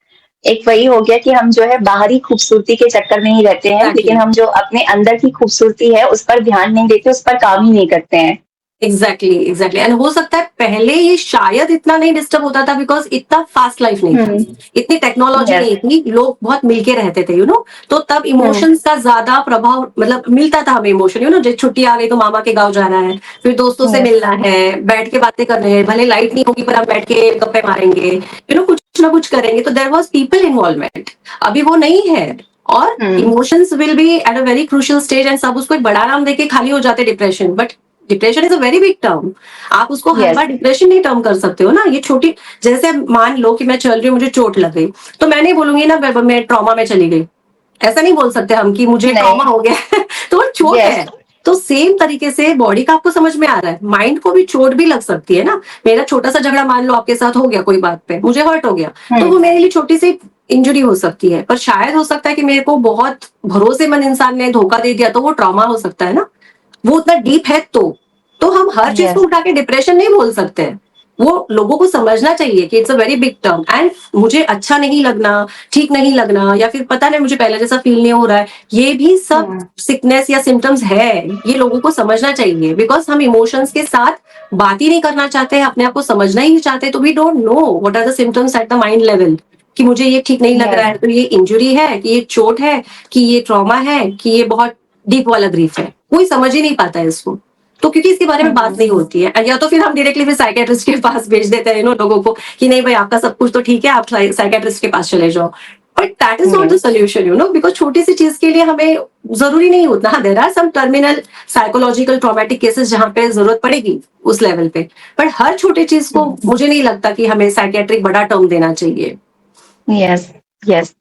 एक वही हो गया कि हम जो है बाहरी खूबसूरती के चक्कर में ही रहते हैं, लेकिन हम जो अपने अंदर की खूबसूरती है उस पर ध्यान नहीं देते, उस पर काम ही नहीं करते हैं। एग्जैक्टली एंड हो सकता है पहले ये शायद इतना नहीं डिस्टर्ब होता था बिकॉज इतना फास्ट लाइफ नहीं था, इतनी टेक्नोलॉजी Yes. नहीं थी, लोग बहुत मिलके रहते थे, तो तब इमोशंस का ज्यादा प्रभाव मतलब मिलता था हमें इमोशन, जैसे छुट्टी आ गई तो मामा के गांव जाना है, फिर दोस्तों से Yes. मिलना है, बैठ के बातें करने हैं, भले लाइट नहीं होगी पर हम बैठ के गप्पे मारेंगे, कुछ ना कुछ करेंगे, तो देयर वाज पीपल इन्वॉल्वमेंट। अभी वो नहीं है, और emotions will be at a very crucial stage, and सब उसको एक बड़ा नाम देके खाली हो जाते depression, but depression is a very big term. आप उसको हर Yes. बार डिप्रेशन नहीं टर्म कर सकते हो ना, ये छोटी, जैसे मान लो कि मैं चल रही हूँ, मुझे चोट लग गई, तो मैं नहीं बोलूंगी ना मैं ट्रॉमा में चली गई, ऐसा नहीं बोल सकते हम कि मुझे नहीं। ट्रॉमा हो गया है तो वो चोट Yes. है। तो सेम तरीके से बॉडी का आपको समझ में आ रहा है, माइंड को भी चोट भी लग सकती है ना। मेरा छोटा सा झगड़ा मान लो आपके साथ हो गया कोई बात पे, मुझे हर्ट हो गया, तो वो मेरे लिए छोटी सी इंजरी हो सकती है, पर शायद हो सकता है कि मेरे को बहुत भरोसेमंद इंसान ने धोखा दे दिया, तो वो ट्रॉमा हो सकता है ना, वो उतना डीप है। तो हम हर चीज को Yes. उठा के डिप्रेशन नहीं बोल सकते हैं। वो लोगों को समझना चाहिए कि it's a very big term, and मुझे अच्छा नहीं लगना, ठीक नहीं लगना, या फिर पता नहीं मुझे पहले जैसा फील नहीं हो रहा है, ये भी सब सिकनेस या सिम्टम्स है, ये लोगों को समझना चाहिए। बिकॉज हम इमोशंस के साथ बात ही नहीं करना चाहते, अपने आप को समझना ही नहीं चाहते, तो we don't know what are the symptoms at the mind level, कि मुझे ये ठीक नहीं लग रहा है, तो ये इंजुरी है, कि ये चोट है, कि ये ट्रॉमा है, कि ये बहुत डीप वाला ग्रीफ है, कोई समझ ही नहीं पाता है इसको। तो क्योंकि इसके बारे में बात नहीं होती है, या तो फिर हम डायरेक्टली फिर साइकेट्रिस्ट के पास भेज देते हैं लोगों को कि नहीं भाई आपका सब कुछ तो ठीक है, आप साइकेट्रिस्ट के पास चले जाओ, but that is not the solution, because छोटी सी चीज के लिए हमें जरूरी नहीं होता। There are some terminal psychological traumatic cases जहां पे जरूरत पड़ेगी उस लेवल पे, पर हर छोटी चीज को मुझे नहीं लगता कि हमें साइकेट्रिक बड़ा टर्म देना चाहिए। यस यस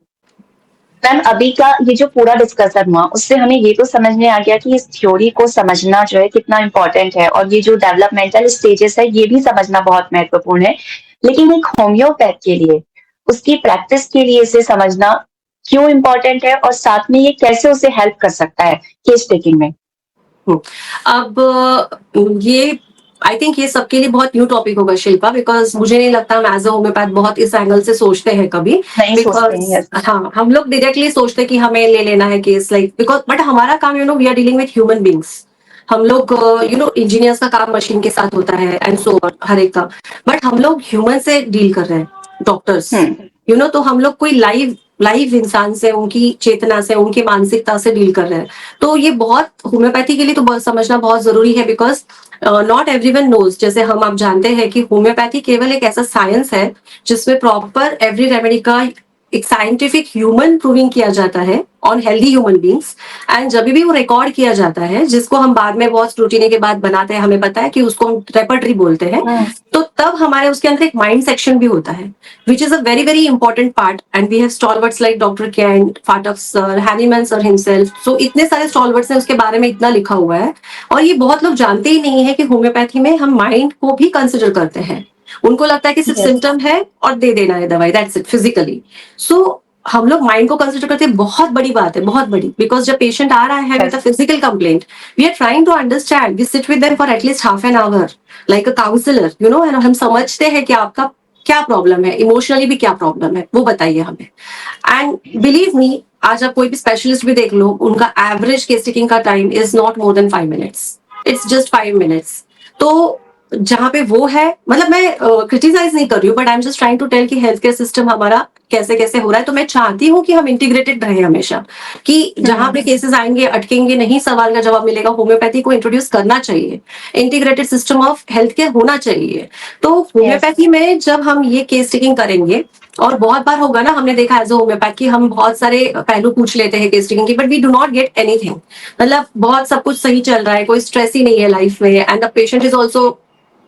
मैम, अभी का ये जो पूरा डिस्कशन हुआ उससे हमें ये तो समझ में आ गया कि इस थ्योरी को समझना जो है कितना इम्पोर्टेंट है, और ये जो डेवलपमेंटल स्टेजेस है ये भी समझना बहुत महत्वपूर्ण है। लेकिन एक होम्योपैथ के लिए, उसकी प्रैक्टिस के लिए इसे समझना क्यों इम्पोर्टेंट है, और साथ में ये कैसे उसे हेल्प कर सकता है केस टेकिंग में। अब ये आई थिंक ये सबके लिए बहुत न्यू टॉपिक होगा शिल्पा, बिकॉज मुझे नहीं लगता हम एज अ होम्योपैथ बहुत इस एंगल से सोचते हैं कभी, नहीं सोचते हैं, बिकॉज हाँ हम लोग डायरेक्टली सोचते हैं कि हमें ले लेना है केस, लाइक बिकॉज बट हमारा काम we are dealing with human beings, हम लोग इंजीनियर्स का काम मशीन के साथ होता है एंड सो हर एक का, बट हम लोग ह्यूमन से डील कर रहे हैं, डॉक्टर्स, तो हम लोग कोई लाइव इंसान से, उनकी चेतना से, उनकी मानसिकता से डील कर रहे हैं। तो ये बहुत होम्योपैथी के लिए तो बहुत समझना बहुत जरूरी है, बिकॉज नॉट एवरीवन नोज, जैसे हम आप जानते हैं कि होम्योपैथी केवल एक ऐसा साइंस है जिसमें प्रॉपर एवरी रेमेडी का एक साइंटिफिक ह्यूमन प्रूविंग किया जाता है on healthy human beings, and जब भी वो रिकॉर्ड किया जाता है, जिसको हम बाद में बहुत स्क्रूटिनी के बाद बनाते हैं, हमें पता है कि उसको हम रेपर्टरी बोलते हैं, तो तब हमारे उसके अंदर एक माइंड सेक्शन भी होता है, which is a very very important part, and we have stalwarts like doctor Kent, Phatak sir, Hahnemann sir himself, so इतने सारे स्टॉलवर्ड्स हैं, उसके बारे में इतना लिखा हुआ है, और ये बहुत लोग जानते ही नहीं है कि होम्योपैथी में हम माइंड को भी कंसिडर करते हैं। उनको लगता है कि सिर्फ सिम्टम है और दे देना है दवाई, दैट्स इट फिजिकली। सो हम लोग माइंड को कंसिडर करते हैं, बहुत बड़ी बात है, बहुत बड़ी, बिकॉज जब पेशेंट आ रहा है with a physical complaint, we are trying to understand, we sit with them for at least half an hour like a counsellor, and हम समझते हैं कि आपका क्या प्रॉब्लम है, इमोशनली भी क्या प्रॉब्लम है, वो बताइए हमें। एंड बिलीव मी, आज आप कोई भी स्पेशलिस्ट भी देख लो, उनका एवरेज केस टेकिंग का time is not more than 5 minutes, it's just 5 minutes. तो जहां पे वो है, मतलब मैं क्रिटिसाइज नहीं कर रही हूँ, but I am just trying to tell कि हेल्थ केयर सिस्टम हमारा कैसे कैसे हो रहा है। तो मैं चाहती हूँ कि हम इंटीग्रेटेड रहे हमेशा, कि जहां पे केसेस आएंगे अटकेंगे नहीं, सवाल का जवाब मिलेगा, होम्योपैथी को इंट्रोड्यूस करना चाहिए, integrated system of health care होना चाहिए। तो होम्योपैथी में जब हम ये केस टेकिंग करेंगे, और बहुत बार होगा ना, हमने देखा एज अ होम्योपैथ की हम बहुत सारे पहलू पूछ लेते हैं केस टेकिंग की, but we do not get anything, मतलब बहुत सब कुछ सही चल रहा है, कोई स्ट्रेस ही नहीं है लाइफ में, and the patient is also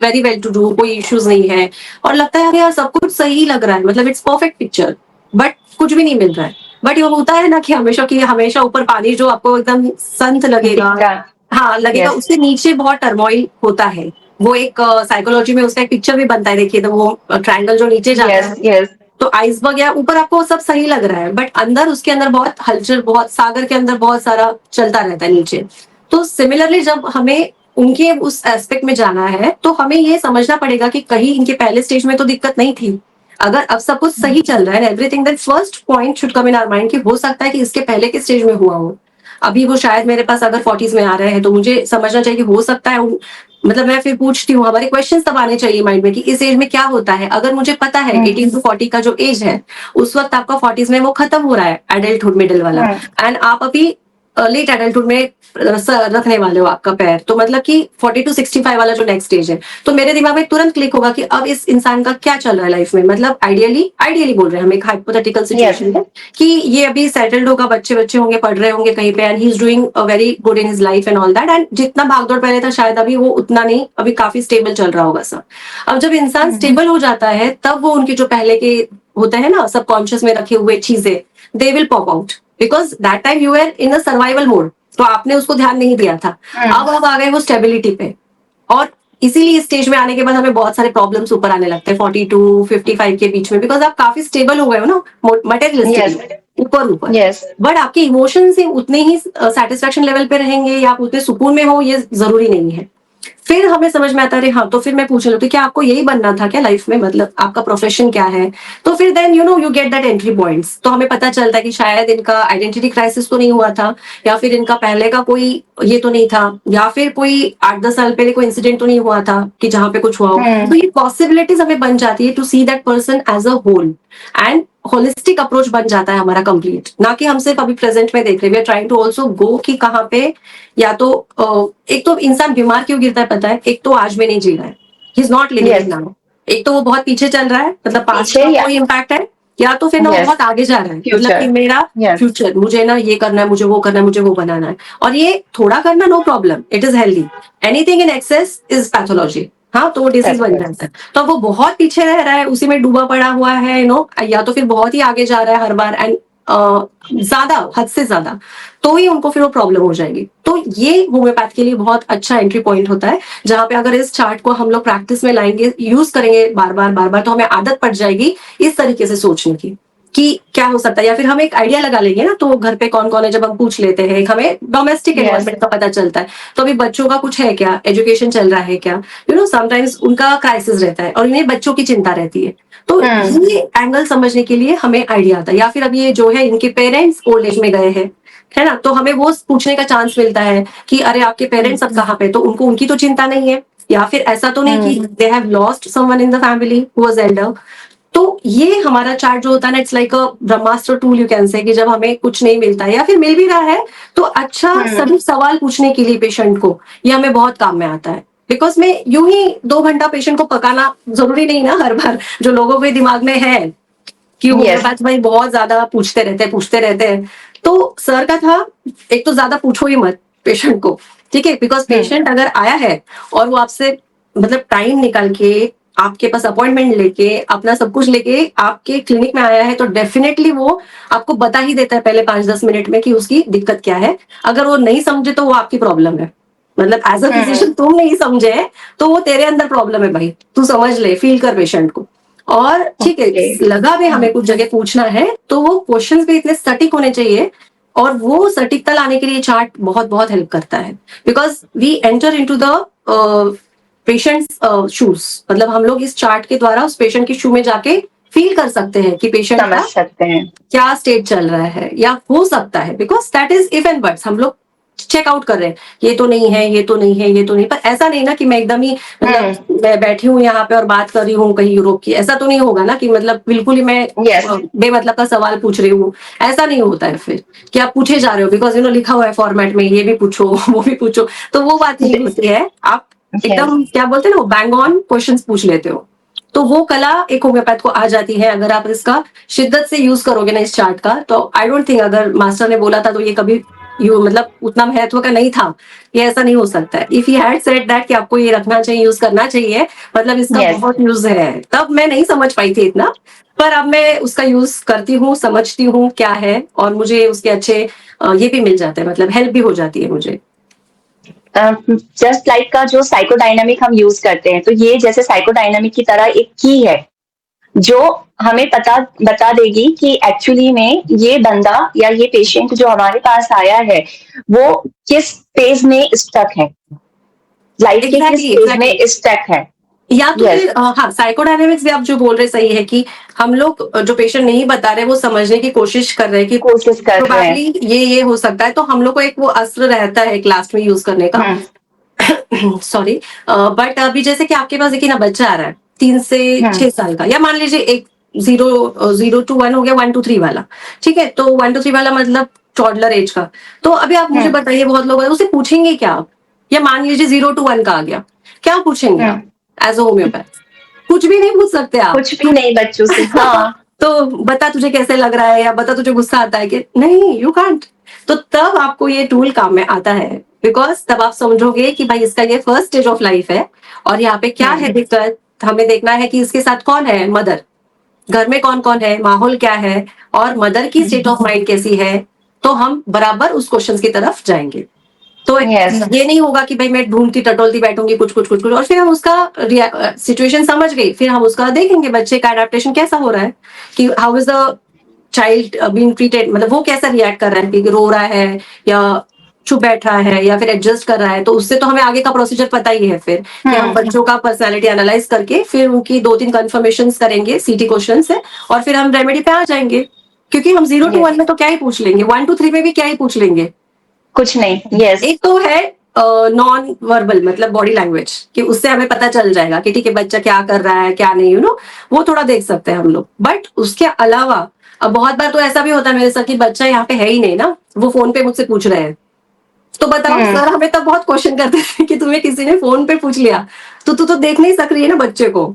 very well to do, कोई इश्यूज नहीं है, और लगता है यार सब कुछ सही लग रहा है, मतलब इट्स परफेक्ट पिक्चर, बट कुछ भी नहीं मिल रहा है। बट ये होता है ना कि हमेशा ऊपर पानी जो आपको एकदम संत लगेगा, हाँ लगेगा, उससे नीचे बहुत टर्मोइल होता है। वो एक साइकोलॉजी में उसका एक पिक्चर भी बनता है, देखिए, तो वो ट्रायंगल जो नीचे जाता है, तो आइसबर्ग या ऊपर आपको सब सही लग रहा है, बट अंदर उसके अंदर बहुत हलचल, बहुत सागर के अंदर बहुत सारा चलता रहता है नीचे। तो सिमिलरली जब हमें उनके उस एस्पेक्ट में जाना है, तो हमें ये समझना पड़ेगा कि कहीं इनके पहले स्टेज में तो दिक्कत नहीं थी, अगर अब सब कुछ सही चल रहा है everything, then first point should come in our mind कि हो सकता है कि इसके पहले के स्टेज में हुआ हो। अभी वो शायद मेरे पास अगर 40s में आ रहे हैं, तो मुझे समझना चाहिए कि हो सकता है मतलब मैं फिर पूछती हूँ, हमारे क्वेश्चंस तब आने चाहिए माइंड में कि इस एज में क्या होता है। अगर मुझे पता है 18 to 40 का जो एज है, उस वक्त आपका 40s में वो खत्म हो रहा है, एडल्टहुड मिडिल वाला, एंड आप अभी लेट एडल्टहुड में रखने वाले हो आपका पैर, तो मतलब कि 40 to 65 वाला जो नेक्स्ट स्टेज है, तो मेरे दिमाग में तुरंत क्लिक होगा कि अब इस इंसान का क्या चल रहा है लाइफ में। मतलब आइडियली बोल रहे हैं हम, एक हाइपोथेटिकल सिचुएशन है कि ये अभी सेटल्ड होगा, बच्चे होंगे, पढ़ रहे होंगे कहीं पे, and he is doing very good in his life and all that, and जितना भागदौड़ पहले था शायद अभी वो उतना नहीं, अभी काफी स्टेबल चल रहा होगा सब। अब जब इंसान स्टेबल हो जाता है, तब वो उनके जो पहले के होते हैं ना सबकॉन्शियस में रखे हुए चीजें, they will pop out, because that time you are in a survival mode, तो आपने उसको ध्यान नहीं दिया था। अब आप आ गए वो स्टेबिलिटी पे, और इसीलिए इस स्टेज में आने के बाद हमें बहुत सारे प्रॉब्लम्स ऊपर आने लगते हैं 40 to 55 के बीच में, बिकॉज आप काफी स्टेबल हो गए हो ना मटेरियलिस्टिक, ऊपर। बट आपके इमोशंस उतने ही सेटिस्फेक्शन लेवल पे रहेंगे या आप उतने सुकून में हो, ये जरूरी नहीं है। फिर हमें समझ में आता है, हाँ, तो फिर मैं पूछ लेती क्या आपको यही बनना था क्या लाइफ में, मतलब आपका प्रोफेशन क्या है। तो फिर then you get that entry points, तो हमें पता चलता है कि शायद इनका आइडेंटिटी क्राइसिस तो नहीं हुआ था, या फिर इनका पहले का कोई ये तो नहीं था, या फिर कोई 8-10 साल पहले कोई इंसिडेंट तो नहीं हुआ था कि जहां पे कुछ हुआ हो। तो ये पॉसिबिलिटीज हमें बन जाती है to see that person as a whole, and holistic approach बन जाता है हमारा कंप्लीट, ना कि हम सिर्फ अभी प्रेजेंट में देख रहे हैं। We are trying to also go कि कहाँ पे, या तो एक तो इंसान बीमार क्यों गिरता है पता है, एक तो आज में नहीं जी रहा है, he is not living in now, एक तो वो बहुत पीछे चल रहा है, मतलब पास्ट का कोई इम्पैक्ट है, या तो फिर ना वो बहुत आगे जा रहा है, मतलब कि मेरा फ्यूचर, मुझे ना ये करना है, मुझे वो करना है, मुझे वो बनाना है। और ये थोड़ा करना no problem, it is healthy, anything in excess is pathology. हाँ, तो वो डिसीज बन जाता है। तो वो बहुत पीछे रह रहा है, उसी में डूबा पड़ा हुआ है, या तो फिर बहुत ही आगे जा रहा है हर बार, एंड ज्यादा, हद से ज्यादा, तो ही उनको फिर वो प्रॉब्लम हो जाएगी। तो ये होम्योपैथ के लिए बहुत अच्छा एंट्री पॉइंट होता है, जहां पे अगर इस चार्ट को हम लोग प्रैक्टिस में लाएंगे, यूज करेंगे बार बार, तो हमें आदत पड़ जाएगी इस तरीके से सोचने की कि क्या हो सकता है, या फिर हम एक आइडिया लगा लेंगे ना, तो घर पे कौन कौन है जब हम पूछ लेते हैं, हमें डोमेस्टिक एनवायरमेंट का पता चलता है। तो अभी बच्चों का कुछ है क्या, एजुकेशन चल रहा है क्या, समटाइम्स उनका क्राइसिस रहता है और इन्हें बच्चों की चिंता रहती है, तो ये एंगल समझने के लिए हमें आइडिया आता है। या फिर अब ये जो है इनके पेरेंट्स ओल्ड एज में गए हैं, है ना, तो हमें वो पूछने का चांस मिलता है कि अरे आपके पेरेंट्स अब कहाँ पे, तो उनको उनकी तो चिंता नहीं है, या फिर ऐसा तो नहीं कि they have lost someone in the family who was Elder. तो ये हमारा चार्ट जो होता है ना, it's like a Brahmastra tool you can say, कि जब हमें कुछ नहीं मिलता है या फिर मिल भी रहा है, तो अच्छा सभी सवाल पूछने के लिए पेशेंट को ये हमें बहुत काम में आता है। बिकॉज में यूं ही 2 घंटा पेशेंट को पकाना जरूरी नहीं ना हर बार, जो लोगों के दिमाग में है कि होम्योपैथ भाई बहुत ज्यादा पूछते रहते हैं। तो सर का था, एक तो ज्यादा पूछो ही मत पेशेंट को, ठीक है, बिकॉज पेशेंट अगर आया है और वो आपसे मतलब टाइम निकाल के आपके पास अपॉइंटमेंट लेके अपना सब कुछ लेके आपके क्लिनिक में आया है, तो डेफिनेटली वो आपको बता ही देता है पहले 5-10 मिनट में कि उसकी दिक्कत क्या है। अगर वो नहीं समझे तो वो आपकी प्रॉब्लम है, मतलब एज अ फिजिशियन तुम नहीं समझे तो वो तेरे अंदर प्रॉब्लम है भाई, तू समझ ले, फील कर पेशेंट को। और ठीक है, लगा भी हमें कुछ जगह पूछना है, तो वो क्वेश्चंस भी इतने सटीक होने चाहिए, और वो सटीकता लाने के लिए चार्ट बहुत बहुत हेल्प करता है, because we enter into the patients shoes, मतलब हम लोग इस चार्ट के द्वारा उस पेशेंट के शू में जाके फील कर सकते हैं कि पेशेंट समझ सकते हैं क्या स्टेट चल रहा है, या हो सकता है, because that is if and buts, हम लोग चेकआउट कर रहे हैं, ये तो नहीं है, ये तो नहीं है, ये तो नहीं। पर ऐसा नहीं ना कि मैं एकदम ही मतलब मैं बैठी हूँ यहाँ पे और बात कर रही हूँ कहीं यूरोप की, ऐसा तो नहीं होगा ना कि मतलब बिल्कुल ही मैं बेमतलब का सवाल पूछ रही हूँ, ऐसा नहीं होता है फिर कि आप पूछे जा रहे हो बिकॉज लिखा हुआ है फॉर्मेट में, ये भी पूछो वो भी पूछो, तो वो बात नहीं होती है। आप एकदम क्या बोलते हैं ना, बैंग ऑन क्वेश्चंस पूछ लेते हो, तो वो कला एक होम्योपैथ को आ जाती है अगर आप इसका शिद्दत से यूज करोगे ना इस चार्ट का। तो आई डोंट थिंक अगर मास्टर ने बोला था तो ये कभी मतलब उतना महत्व का नहीं था, ये ऐसा नहीं हो सकता है। If he had said that कि आपको ये रखना चाहिए, यूज करना चाहिए, मतलब इसका बहुत यूज है, तब मैं नहीं समझ पाई थी इतना, पर अब मैं उसका यूज करती हूँ, समझती हूँ क्या है, और मुझे उसके अच्छे ये भी मिल जाते हैं, मतलब हेल्प भी हो जाती है मुझे। जस्ट लाइक का जो साइकोडायनामिक हम यूज करते हैं, तो ये जैसे साइकोडायनामिक की तरह एक की है जो हमें बता देगी कि एक्चुअली में ये बंदा या ये पेशेंट जो हमारे पास आया है वो किस फेज में स्टक है, लाइफ के किस फेज में स्टक है। या तो फिर हाँ, साइकोडायनेमिक्स भी आप जो बोल रहे सही है कि हम लोग जो पेशेंट नहीं बता रहे वो समझने की कोशिश कर रहे हैं कि प्रोबेबली ये हो सकता है, तो हम लोग को एक वो अस्त्र रहता है एक लास्ट में यूज करने का सॉरी, बट अभी जैसे कि आपके पास देखिए ना बच्चा आ रहा है 3 से 6 साल का, या मान लीजिए एक 0 to 1 हो गया, 1 to 3 वाला, ठीक है, तो 1 to 3 वाला मतलब टॉडलर एज का। तो अभी आप मुझे बताइए, बहुत लोग उसे पूछेंगे क्या आप? या मान लीजिए 0 to 1 का आ गया, क्या पूछेंगे आप एज अ होम्योपैथ? कुछ भी नहीं पूछ सकते आप। कुछ भी नहीं बच्चों से, हाँ। तो बता तुझे कैसे लग रहा है, या बता तुझे गुस्सा आता है कि नहीं, यू कांट। तो तब आपको ये टूल काम में आता है, बिकॉज तब आप समझोगे कि भाई इसका ये फर्स्ट स्टेज ऑफ लाइफ है, और यहाँ पे क्या है दिक्कत, हमें देखना है कि इसके साथ कौन है, मदर, घर में कौन कौन है, माहौल क्या है, और मदर की स्टेट ऑफ माइंड कैसी है, तो हम बराबर उस क्वेश्चन की तरफ जाएंगे। तो ये नहीं होगा कि भाई मैं ढूंढती टटोलती बैठूंगी कुछ कुछ कुछ कुछ, और फिर हम उसका सिचुएशन समझ गई, फिर हम उसका देखेंगे बच्चे का अडेप्टेशन कैसा हो रहा है, कि how is the child being treated, मतलब वो कैसा रिएक्ट कर रहा है, कि रो रहा है या चुप बैठ रहा है या फिर एडजस्ट कर रहा है। तो उससे तो हमें आगे का प्रोसीजर पता ही है, फिर कि हम बच्चों का पर्सनालिटी एनालाइज करके फिर उनकी 2-3 कंफर्मेशन करेंगे सीटी क्वेश्चन से, और फिर हम रेमेडी पे आ जाएंगे। क्योंकि हम 0 to 1 में तो क्या ही पूछ लेंगे, 1 to 3 में भी क्या ही पूछ लेंगे, कुछ नहीं। यस, एक तो है नॉन वर्बल, मतलब बॉडी लैंग्वेज, कि उससे हमें पता चल जाएगा कि ठीक है बच्चा क्या कर रहा है क्या नहीं, वो थोड़ा देख सकते हैं हम लोग। बट उसके अलावा अब बहुत बार तो ऐसा भी होता है मेरे साथ कि बच्चा यहाँ पे है ही नहीं ना, वो फोन पे मुझसे पूछ रहे हैं, तो बताओ सर, हमें तब बहुत क्वेश्चन करते थे कि तुम्हें किसी ने फोन पे पूछ लिया, तो तू तो देख नहीं सक रही है ना बच्चे को।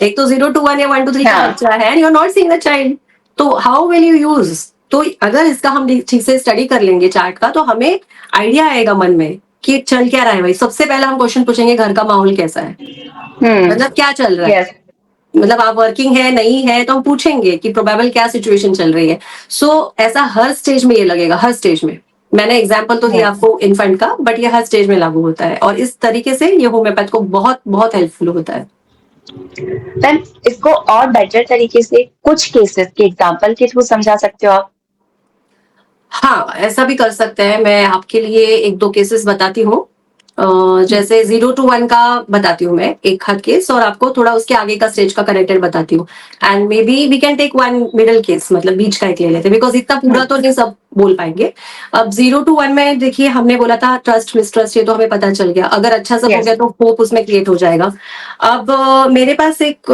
एक तो 0 to 1 या 1 to 3 का बच्चा है, you are not seeing the child, तो हाउ विल यू यूज? तो अगर इसका हम ठीक से स्टडी कर लेंगे चार्ट का, तो हमें आइडिया आएगा मन में कि चल क्या रहा है भाई। सबसे पहला हम क्वेश्चन पूछेंगे, घर का माहौल कैसा है, मतलब क्या चल रहा है, मतलब आप वर्किंग है नहीं है, तो हम पूछेंगे कि प्रोबेबल क्या सिचुएशन चल रही है। सो ऐसा हर स्टेज में ये लगेगा, हर स्टेज में। मैंने एग्जाम्पल तो दिया आपको इन्फेंट का, बट ये हर स्टेज में लागू होता है, और इस तरीके से ये होम्योपैथ को बहुत बहुत हेल्पफुल होता है। मैम, इसको और बेटर तरीके से कुछ केसेस के एग्जांपल के थ्रू समझा सकते हो आप? हाँ, ऐसा भी कर सकते हैं। मैं आपके लिए 1-2 केसेस बताती हूँ। जैसे 0 to 1 का बताती हूँ मैं एक हद केस, और आपको थोड़ा उसके आगे का स्टेज का कनेक्टेड बताती हूँ। And may be we can take 1 middle case, मतलब बीच का एक ले लेते हैं, बिकॉज इतना पूरा तो नहीं सब बोल पाएंगे। अब 0 to 1 में देखिए, हमने बोला था ट्रस्ट मिसट्रस्ट, ये तो हमें पता चल गया। अगर अच्छा सब हो गया तो होप उसमें क्रिएट हो जाएगा। अब मेरे पास एक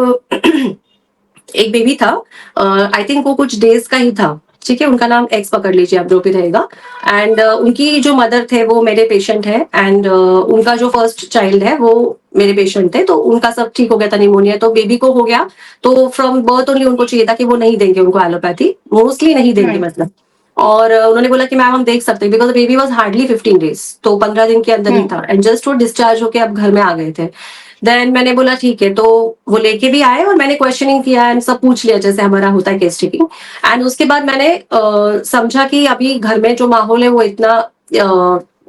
बेबी था, आई थिंक वो कुछ डेज का ही था, ठीक है, उनका नाम एक्स पकड़ लीजिए आप, जो भी रहेगा। एंड उनकी जो मदर थे वो मेरे पेशेंट है, एंड उनका जो फर्स्ट चाइल्ड है वो मेरे पेशेंट थे। तो उनका सब ठीक हो गया था, निमोनिया तो बेबी को हो गया। तो फ्रॉम बर्थ ओनली उनको चाहिए था कि वो नहीं देंगे उनको एलोपैथी, मोस्टली नहीं देंगे मतलब। और उन्होंने बोला कि मैम हम देख सकते हैं, because baby was hardly 15 days, तो 15 दिन के अंदर ही था, एंड जस्ट वो डिस्चार्ज होके अब घर में आ गए थे। देन मैंने बोला ठीक है, तो वो लेके भी आए, और मैंने क्वेश्चनिंग किया एंड सब पूछ लिया जैसे हमारा होता है केस टेकिंग। एंड उसके बाद मैंने समझा कि अभी घर में जो माहौल है वो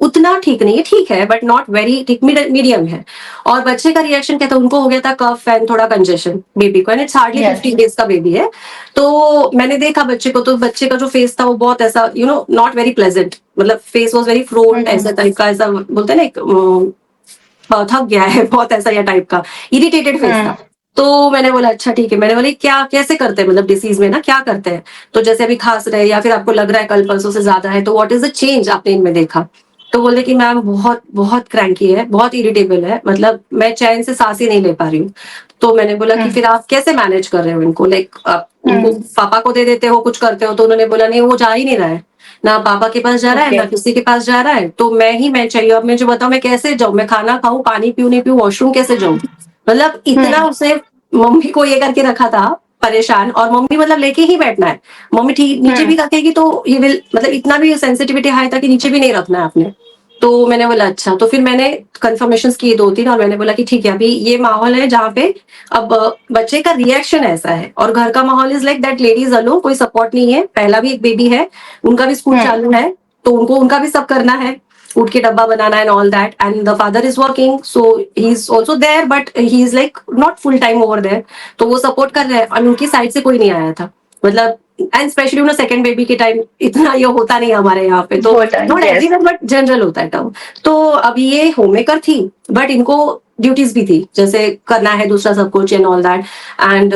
उतना ठीक नहीं है, ठीक है बट नॉट वेरी ठीक, मीडियम है। और बच्चे का रिएक्शन क्या था, उनको हो गया था कफ एंड थोड़ा कंजेशन बेबी को, एंड इट्स हार्डली 15 डेज का बेबी है। तो मैंने देखा बच्चे को, तो बच्चे का जो फेस था वो बहुत ऐसा नॉट वेरी प्लेजेंट, मतलब फेस वॉज वेरी फ्रोन, ऐसा टाइप का, ऐसा बोलते हैं ना एक थक गया है बहुत, ऐसा या टाइप का इरिटेटेड फेस था। तो मैंने बोला अच्छा ठीक है, मैंने बोला क्या कैसे करते हैं, मतलब डिसीज में ना क्या करते हैं, तो जैसे अभी खांस रहे या फिर आपको लग रहा है कल परसों से ज्यादा है, तो व्हाट इज द चेंज आपने इनमें देखा? तो बोले कि मैम बहुत बहुत क्रैंकी है, बहुत इरिटेबल है, मतलब मैं चैन से सांस ही नहीं ले पा रही हूँ। तो मैंने बोला कि फिर आप कैसे मैनेज कर रहे हो इनको, लाइक आप उनको पापा को दे देते हो, कुछ करते हो? तो उन्होंने बोला नहीं, वो जा ही नहीं रहा है, ना पापा के पास जा रहा है ना किसी के पास जा रहा है, तो मैं चाहिए। अब मुझे बताओ मैं कैसे जाऊं, मैं खाना खाऊं, पानी पीऊं नहीं पीऊं, वॉशरूम कैसे जाऊं? मतलब इतना उसने मम्मी को ये करके रखा था परेशान, और मम्मी मतलब लेके ही बैठना है, मम्मी ठीक नीचे भी रखेगी तो ये विल, मतलब इतना भी सेंसिटिविटी हाई था कि नीचे भी नहीं रखना है आपने। तो मैंने बोला अच्छा, तो फिर मैंने कंफर्मेशन किए 2-3, और मैंने बोला कि ठीक है अभी ये माहौल है जहाँ पे अब बच्चे का रिएक्शन ऐसा है, और घर का माहौल is like that, ladies alone, कोई सपोर्ट नहीं है, पहला भी एक बेबी है, उनका भी स्कूल चालू है, तो उनको उनका भी सब करना है, उठ के डब्बा बनाना and all that, and the father is working, so he is also there, but he is like not full time over there, तो वो सपोर्ट कर रहे हैं, और उनकी साइड से कोई नहीं आया था, मतलब एंड स्पेशली सेकंड बेबी के टाइम इतना ये होता नहीं हमारे यहाँ पे, तो नॉट एवरीवेयर बट जनरल होता है टर्म। तो अब ये होममेकर थी, बट इनको ड्यूटीज भी थी, जैसे करना है दूसरा सब कुछ एंड ऑल दैट, एंड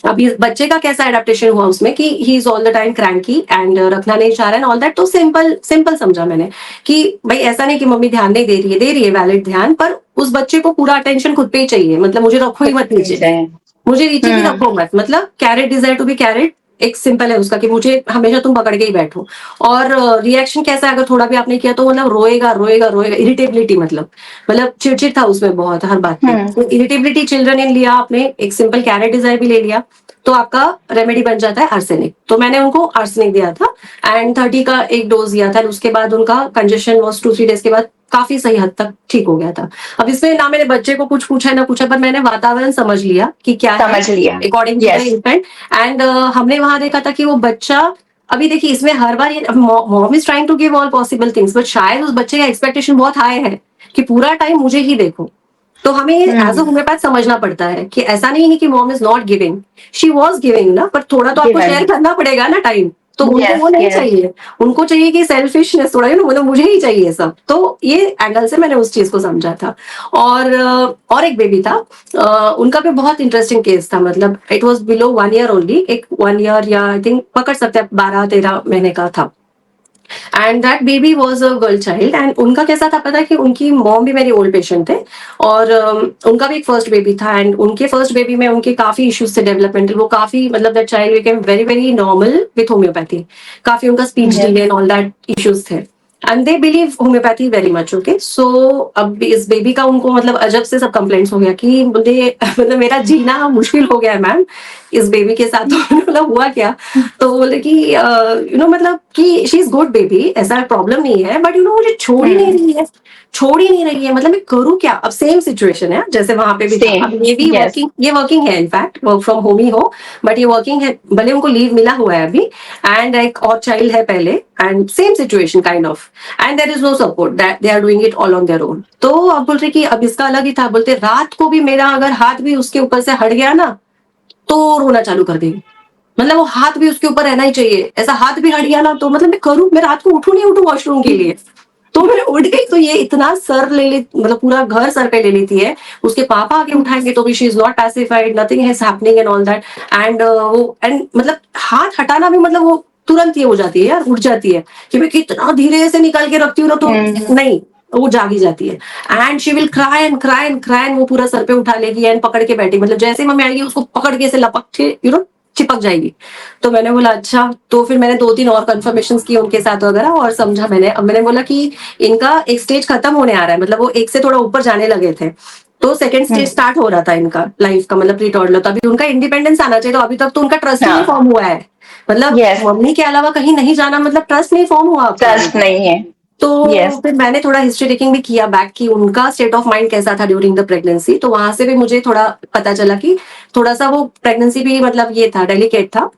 अभी बच्चे का कैसा एडेप्टेशन हुआ उसमें कि he is all the time cranky and रखना नहीं चाह रहा है ऑल दैट, तो सिंपल सिंपल समझा मैंने कि भाई ऐसा नहीं कि मम्मी ध्यान नहीं दे रही है वैलिड ध्यान, पर उस बच्चे को पूरा अटेंशन खुद पे ही चाहिए, मतलब मुझे रखो ही मत नीचे, मुझे नीचे भी रखो मत, मतलब carrot desire to be carrot, एक सिंपल है उसका कि मुझे हमेशा तुम पकड़ के ही बैठो। और रिएक्शन कैसा है, अगर थोड़ा भी आपने किया तो मतलब रोएगा रोएगा रोएगा, इरिटेबिलिटी, मतलब चिड़चिड़ था उसमें बहुत हर बात पे, तो इरिटेबिलिटी चिल्ड्रन ने लिया, आपने एक सिंपल कैरेट डिजायर भी ले लिया, तो आपका रेमेडी बन जाता है आर्सेनिक। तो मैंने उनको आर्सेनिक दिया था एंड 30 का एक डोज दिया था, उसके बाद उनका कंजेशन वॉज 2-3 डेज के बाद काफी सही हद तक ठीक हो गया था। अब इसमें ना मैंने बच्चे को कुछ पूछा ना पूछा, पर मैंने वातावरण समझ लिया कि क्या समझ लिया अकॉर्डिंग टू द इन्फेंट, एंड हमने वहां देखा था कि वो बच्चा, अभी देखिए इसमें हर बार mom is trying to give all possible things, but शायद उस बच्चे का एक्सपेक्टेशन बहुत हाई है कि पूरा टाइम मुझे ही देखो। तो हमें एज अ होम्योपैथ समझना पड़ता है कि ऐसा नहीं है कि mom is not giving, she was giving ना, पर थोड़ा तो आपको शेयर करना पड़ेगा ना टाइम, तो उनको वो नहीं चाहिए, उनको चाहिए कि सेल्फिशनेस थोड़ा मतलब मुझे ही चाहिए सब, तो ये एंगल से मैंने उस चीज को समझा था। और एक बेबी था, उनका भी बहुत इंटरेस्टिंग केस था, मतलब it was below 1 year only, एक 1 ईयर या आई थिंक पकड़ सकते हैं 12-13 महीने का था, and that baby was a girl child. And उनका कैसा था पता है कि उनकी मॉम भी मेरी ओल्ड पेशेंट थे, और उनका भी एक फर्स्ट बेबी था, एंड उनके फर्स्ट बेबी में उनके काफी इश्यूज थे डेवलपमेंटल, वो काफी मतलब that child became very very normal with homoeopathy, काफी उनका speech delay and all that issues थे, and they believe homoeopathy very much. Okay, so अब इस बेबी का उनको मतलब अजब से सब कंप्लेंट्स हो गया कि मुझे मतलब मेरा जीना मुश्किल हो गया है मैम इस बेबी के साथ, तो मतलब हुआ क्या, तो बोले कि मतलब कि शी इज गुड बेबी, ऐसा प्रॉब्लम नहीं है, बट मुझे छोड़ ही नहीं रही है, छोड़ ही नहीं रही है, मतलब मैं करूँ क्या। अब सेम सिचुएशन है जैसे वहां पे भी था, अब ये भी वर्किंग है, इनफैक्ट वर्क फ्रॉम होम ही हो, बट ये वर्किंग है, भले उनको लीव मिला हुआ है अभी, एंड एक और चाइल्ड है पहले, and same situation kind of, and there is no support, that they are doing it all on their own. तो अब बोल रहे कि अब इसका अलग ही था, बोलते रात को भी मेरा अगर हाथ भी उसके ऊपर से हट गया ना तो रोना चालू कर देगी, मतलब वो हाथ भी उसके ऊपर रहना ही चाहिए, ऐसा हाथ भी हट गया ना तो मतलब मैं करूँ, मैं रात को उठूं नहीं उठूं वॉशरूम के लिए, तो मैं उठ गई तो ये इतना सर ले ले, मतलब पूरा घर सर पे ले लेती है, उसके पापा आके उठाएंगे तो भी she is not pacified, nothing is happening and all that, and वो एंड मतलब हाथ हटाना भी मतलब वो तुरंत ये हो जाती है यार, उठ जाती है कि मैं कितना धीरे से निकाल के रखती हूँ ना, तो नहीं वो जागी जाती है, and she will cry and cry and cry, वो पूरा सर पे उठा लेगी एंड पकड़ के बैठी, मतलब जैसे मम्मी आएगी उसको पकड़ के से लपक के चिपक जाएगी। तो मैंने बोला अच्छा, तो फिर मैंने 2-3 और कंफर्मेशन की उनके साथ वगैरह, और समझा मैंने, अब मैंने बोला कि इनका एक स्टेज खत्म होने आ रहा है, मतलब वो एक से थोड़ा ऊपर जाने लगे थे, तो सेकंड स्टेज स्टार्ट हो रहा था इनका लाइफ का, मतलब प्री टॉडलर, तो अभी उनका इंडिपेंडेंस आना चाहिए, तो अभी तक तो उनका ट्रस्ट ही नहीं फॉर्म हुआ है, मतलब मम्मी के अलावा कहीं नहीं जाना, मतलब ट्रस्ट नहीं फॉर्म हुआ, ट्रस्ट नहीं है। तो फिर मैंने थोड़ा हिस्ट्री टेकिंग भी किया बैक कि उनका स्टेट ऑफ माइंड कैसा था ड्यूरिंग द प्रेगनेंसी, तो वहां से भी मुझे थोड़ा पता चला कि थोड़ा सा वो प्रेगनेंसी भी मतलब ये था, डेलिकेट था,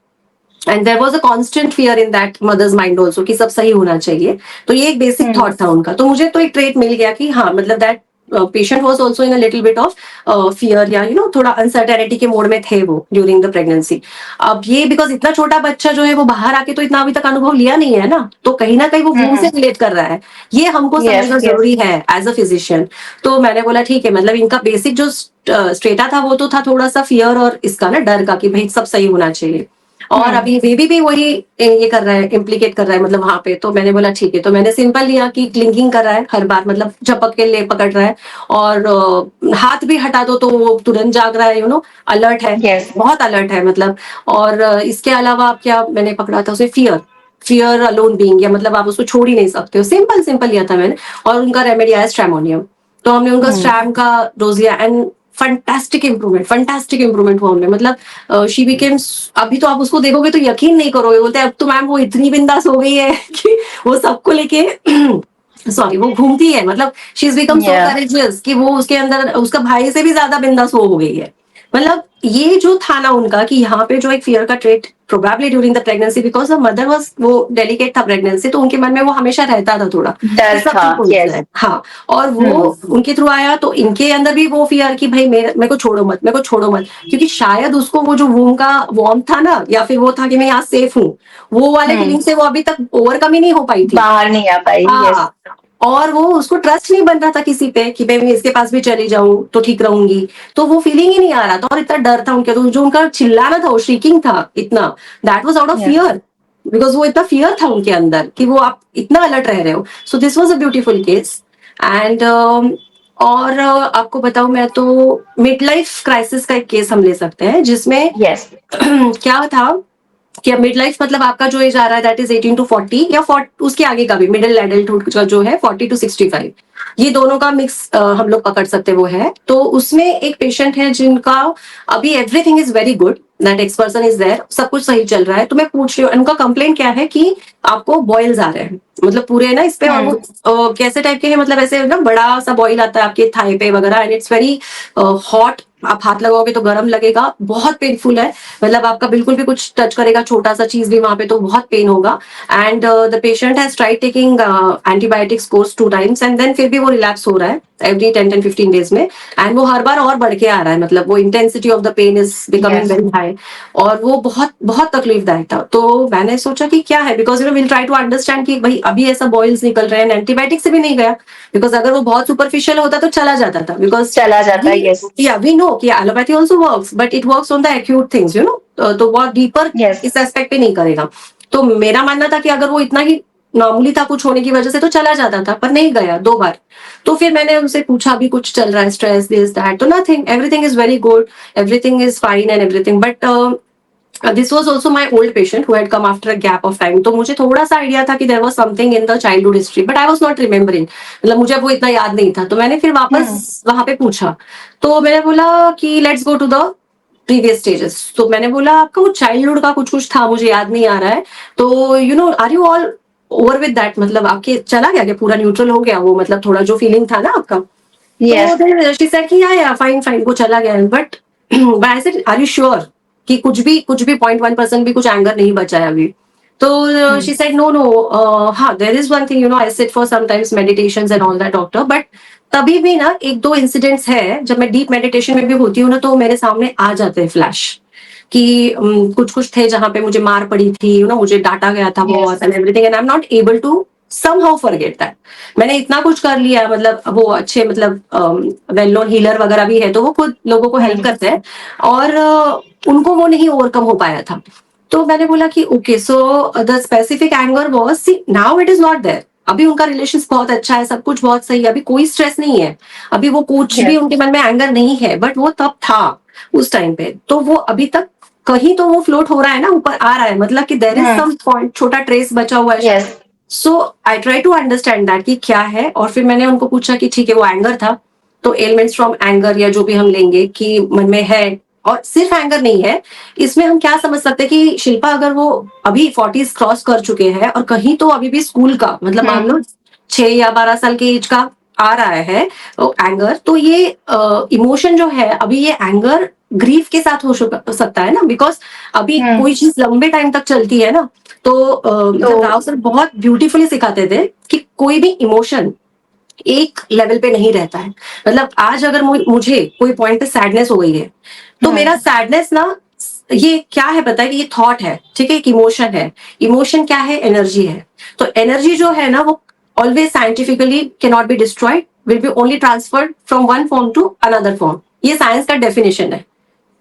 and there was a constant fear in that mother's mind also कि सब सही होना चाहिए, तो ये एक बेसिक थॉट था उनका, तो मुझे तो एक ट्रेट मिल गया कि हाँ मतलब that patient was also in a little bit of fear, या थोड़ा अनसर्टेनिटी के मोड में थे वो ड्यूरिंग द प्रेगनेंसी। अब ये बिकॉज इतना छोटा बच्चा जो है वो बाहर आके तो इतना अभी तक अनुभव लिया नहीं है ना, तो कहीं ना कहीं वो वूम से रिलेट कर रहा है, ये हमको समझना जरूरी है एज अ फिजिशियन। तो मैंने बोला ठीक है, मतलब इनका बेसिक जो स्ट्रेटा था वो तो था थोड़ा सा फियर और इसका ना डर का कि भाई सब सही होना चाहिए, और अभी बेबी भी वही ये कर रहा है, इम्प्लीकेट कर रहा है मतलब वहां पे, तो मैंने बोला ठीक है, तो मैंने सिंपल लिया कि क्लिंकिंग कर रहा है हर बार, मतलब झपक के ले पकड़ रहा है, और हाथ भी हटा दो तो वो तुरंत जाग रहा है, अलर्ट है, बहुत अलर्ट है मतलब। और इसके अलावा आप क्या मैंने पकड़ा था उसे, फियर अलोन बीइंग, या मतलब आप उसको छोड़ ही नहीं सकते हो, सिंपल सिंपल लिया था मैंने, और उनका रेमेडी आया स्ट्रैमोनियम, तो हमने उनका स्ट्रैम का डोज लिया, एंड फंटास्टिक इंप्रूवमेंट हुआ उनमें, मतलब शी बिकेम, अभी तो आप उसको देखोगे तो यकीन नहीं करोगे, बोलते हैं अब तो मैम वो इतनी बिंदास हो गई है कि वो सबको लेके सॉरी वो घूमती है, मतलब she is become so courageous कि वो उसके अंदर उसका भाई से भी ज्यादा बिंदास वो हो गई है, मतलब ये जो था ना उनका कि यहाँ पे जो एक फियर का trait probably during the pregnancy, because the mother was वो डेलिकेट था प्रेगनेंसी, तो उनके मन में वो हमेशा रहता था थोड़ा डर था, हाँ, और वो उनके थ्रू आया, तो इनके अंदर भी वो फियर कि भाई मेरे को छोड़ो मत, मेरे को छोड़ो मत, क्योंकि शायद उसको वो जो वूम का वार्म था ना, या फिर वो था कि मैं यहाँ सेफ हूँ, वो वाले फीलिंग से वो अभी तक ओवरकम ही नहीं हो पाई थी, बाहर नहीं आ पाई। हाँ, और वो उसको ट्रस्ट नहीं बन रहा था किसी पे कि मैं इसके पास भी चली जाऊं तो ठीक रहूंगी, तो वो फीलिंग ही नहीं आ रहा था और इतना डर था उनके, तो जो उनका चिल्लाना था वो श्रीकिंग था इतना, that was out of Yes. Fear, because वो इतना फियर था उनके अंदर कि वो आप इतना अलर्ट रह रहे हो. So this was a beautiful case. And और आपको बताऊं मैं तो मिड लाइफ क्राइसिस का एक केस हम ले सकते हैं जिसमें Yes. क्या था कि अब मिड लाइफ मतलब आपका जो एज आ रहा है दैट इज 18 to 40 या 40 उसके आगे का भी मिडिल एडल्टहुड का जो है 40 to 65, ये दोनों का मिक्स हम लोग पकड़ सकते वो है. तो उसमें एक पेशेंट है जिनका अभी everything is very good, that ex person is there, सब कुछ सही चल रहा है. तो मैं पूछ रही हूँ उनका कंप्लेंट क्या है कि आपको बॉयल्स आ रहे हैं, मतलब पूरे ना इस पे, और वो कैसे टाइप के हैं, मतलब ऐसे ना बड़ा सा बॉयल आता है आपके थाई पे वगैरह, एंड इट्स वेरी हॉट, आप हाथ लगाओगे तो गर्म लगेगा, बहुत पेनफुल है, मतलब आपका बिल्कुल भी कुछ टच करेगा छोटा सा चीज भी वहां पे तो बहुत पेन होगा. And the patient has tried taking antibiotics course 2 times and then फिर भी वो रिलैप्स हो रहा है एवरी 10-15 डेज में, एंड वो हर बार और बढ़ के आ रहा है, मतलब वो intensity of the pain is becoming very high, और वो बहुत बहुत तकलीफदायक था. तो मैंने सोचा कि क्या है, because will try to understand कि भाई अभी ऐसा बॉयल्स निकल रहे हैं, एंटीबायोटिक से भी नहीं गया, बिकॉज अगर वो बहुत सुपरफिशियल होता तो चला जाता था, बिकॉज चला जाता है. Yes. yeah we know कि allopathy also works but it works on the acute things, you know, तो बहुत डीपर Yes. इस एस्पेक्ट पे नहीं करेगा. तो मेरा मानना था कि अगर वो इतना ही नॉर्मली था कुछ होने की वजह से तो चला जाता था, पर नहीं गया 2 बार. तो फिर मैंने उनसे पूछा अभी कुछ चल रहा है, स्ट्रेस दिस दैट, तो nothing, everything is very good, everything is fine and everything, but this was also my old patient who had come after a gap of time. तो मुझे थोड़ा सा आइडिया था कि there was something in the childhood history, but I was not remembering, मतलब मुझे वो इतना याद नहीं था. तो मैंने फिर वापस वहां पे पूछा, तो मैंने बोला कि let's go to the previous stages. तो मैंने बोला आपका वो चाइल्डहुड का कुछ कुछ था, मुझे याद नहीं आ रहा है, तो you know are you all over with that, मतलब आपके चला गया क्या, पूरा न्यूट्रल हो गया वो, मतलब थोड़ा जो फीलिंग था ना आपका. Yes. तो शी सेड कि या फाइन फाइन वो चला गया, but I said are you sure कि कुछ भी 0.1% भी कुछ एंगर नहीं बचा है अभी. तो शी सेड नो नो, हाँ there is one thing, you know I sit for sometimes meditations and all that doctor, but तभी भी ना 1-2 इंसिडेंट्स है जब मैं डीप मेडिटेशन में भी होती हूँ ना, तो मेरे सामने आ जाते हैं फ्लैश कि कुछ कुछ थे जहां पे मुझे मार पड़ी थी, यू नो मुझे डांटा गया था बहुत and everything, and I am not able to somehow forget that. मैंने इतना कुछ कर लिया, मतलब वो अच्छे मतलब वेल नोन हीलर वगैरह भी है, तो वो खुद लोगों को हेल्प करते हैं, और उनको वो नहीं ओवरकम हो पाया था. तो मैंने बोला कि okay so the specific anger was, see now it is not there, अभी उनका रिलेशन बहुत अच्छा है, सब कुछ बहुत सही है, अभी कोई स्ट्रेस नहीं है, अभी वो कुछ भी उनके मन में एंगर नहीं है, बट वो तब था उस टाइम पे, तो वो अभी तक कहीं तो वो फ्लोट हो रहा है ना, ऊपर आ रहा है, मतलब कि देयर इज सम पॉइंट, छोटा ट्रेस बचा हुआ है. Yes. So I try to understand that कि क्या है, और फिर मैंने उनको पूछा कि ठीक है वो एंगर था, तो एलिमेंट्स फ्रॉम एंगर या जो भी हम लेंगे कि मन में है, और सिर्फ एंगर नहीं है, इसमें हम क्या समझ सकते हैं कि शिल्पा अगर वो अभी 40s क्रॉस कर चुके हैं और कहीं तो अभी भी स्कूल का, मतलब मान लो 6 या 12 साल के एज का आ रहा है एंगर, तो ये इमोशन जो है अभी ये एंगर ग्रीफ के साथ हो सकता है ना, बिकॉज अभी कोई चीज लंबे टाइम तक चलती है ना, तो मतलब राव सर बहुत ब्यूटीफुली सिखाते थे कि कोई भी इमोशन एक लेवल पे नहीं रहता है. मतलब आज अगर मुझे कोई पॉइंट पे सैडनेस हो गई है, तो मेरा सैडनेस ना ये क्या है पता है कि ये थॉट है, ठीक है, एक इमोशन है. इमोशन क्या है, एनर्जी है. तो एनर्जी जो है ना वो always scientifically can not be destroyed, will be only transferred from one form to another form. ये साइंस का डेफिनेशन है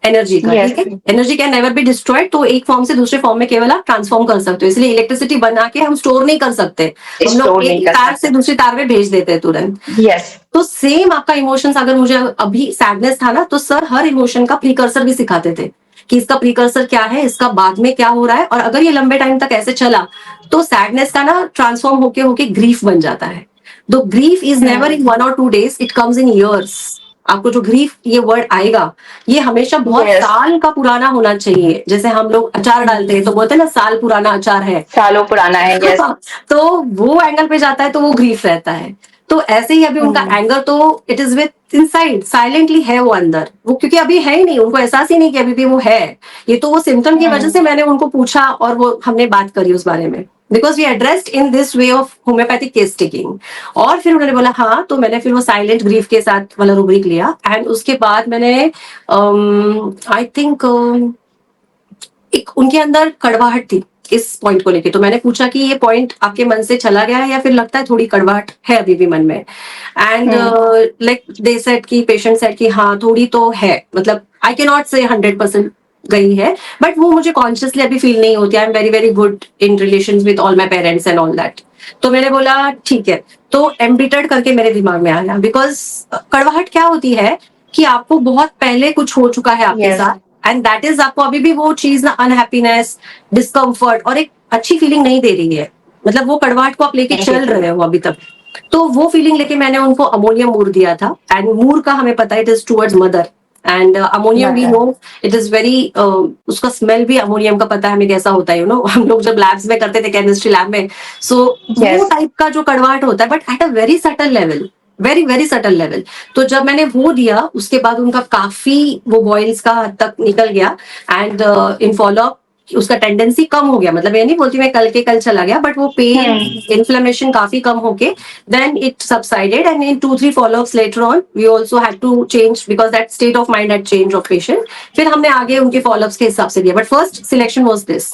एनर्जी का, ठीक है. Energy can never be destroyed, तो एक फॉर्म से दूसरे फॉर्म में केवल आप ट्रांसफॉर्म कर सकते हो. इसलिए इलेक्ट्रिसिटी बना के हम स्टोर नहीं कर सकते, हम लोग एक तार से दूसरी तार में भेज देते हैं तुरंत. Yes. तो सेम आपका इमोशंस, अगर मुझे अभी सैडनेस था ना, तो सर हर इमोशन का प्रीकर्सर भी सिखाते थे कि इसका प्रीकर्सर क्या है, इसका बाद में क्या हो रहा है, और अगर ये लंबे टाइम तक ऐसे चला तो सैडनेस का ना ट्रांसफॉर्म होके होके ग्रीफ बन जाता है. तो grief is never in 1 or 2 days, it comes in years. आपको जो ग्रीफ ये वर्ड आएगा ये हमेशा बहुत साल का पुराना होना चाहिए. जैसे हम लोग अचार डालते हैं तो बोलते हैं ना साल पुराना अचार है, सालों पुराना है. Yes. तो वो एंगल पे जाता है तो वो ग्रीफ रहता है. तो ऐसे ही अभी उनका एंगर तो it is with inside, silently है वो अंदर, वो क्योंकि अभी है ही नहीं, उनको एहसास ही नहीं कि अभी भी वो है. ये तो वो सिम्टम की वजह से मैंने उनको पूछा और वो हमने बात करी उस बारे में, because we addressed in this way of homeopathic case taking. और फिर उन्होंने बोला हाँ, तो मैंने फिर वो साइलेंट ग्रीफ के साथ वाला रूब्रिक लिया, एंड उसके बाद मैंने आई थिंक एक उनके अंदर कड़वाहट थी, इस पॉइंट को लेके। तो मैंने पूछा कि ये पॉइंट आपके मन से चला गया है या फिर लगता है थोड़ी कड़वाहट है अभी भी मन में। एंड लाइक दे सेड कि पेशेंट सेड कि हाँ थोड़ी तो है, मतलब आई कैन नॉट से 100% गई है, बट वो मुझे कॉन्शियसली अभी फील नहीं होती। I am very very good in relation with all my parents and all that. तो मैंने बोला ठीक है। तो एम्बिटर्ड करके मेरे दिमाग में आया, बिकॉज कड़वाहट क्या होती है कि आपको बहुत पहले कुछ हो चुका है आपके Yes. साथ, एंड दैट इज आपको अभी भी वो चीज ना अनहैप्पीनेस, डिस्कम्फर्ट और एक अच्छी फीलिंग नहीं दे रही है। मतलब वो कड़वाहट को आप लेके नहीं चल देती। रहे हो अभी तक। तो वो फीलिंग लेके मैंने उनको अमोनियम मूर दिया था। एंड मूर का हमें पता है it is towards mother, and ammonium we Mother. No it is very, उसका स्मेल भी अमोनियम का पता है हमें कैसा होता है, यू नो हम लोग जब लैब्स में करते थे केमिस्ट्री लैब में। सो वो Yes. टाइप का जो कड़वाहट होता है, but at a very subtle level, very very subtle level. तो जब मैंने वो दिया उसके बाद उनका काफी वो बॉइल्स का हद तक निकल गया। एंड इन फॉलोअप उसका टेंडेंसी कम हो गया। मतलब ये नहीं बोलती मैं कल के कल चला गया, बट वो पेन इन्फ्लेमेशन काफी कम होके then it subsided, and in 2-3 follow-ups later on we also had to change because that state of mind had changed of patient. फिर हमने आगे उनके follow-ups के हिसाब से दिया, but first selection was this,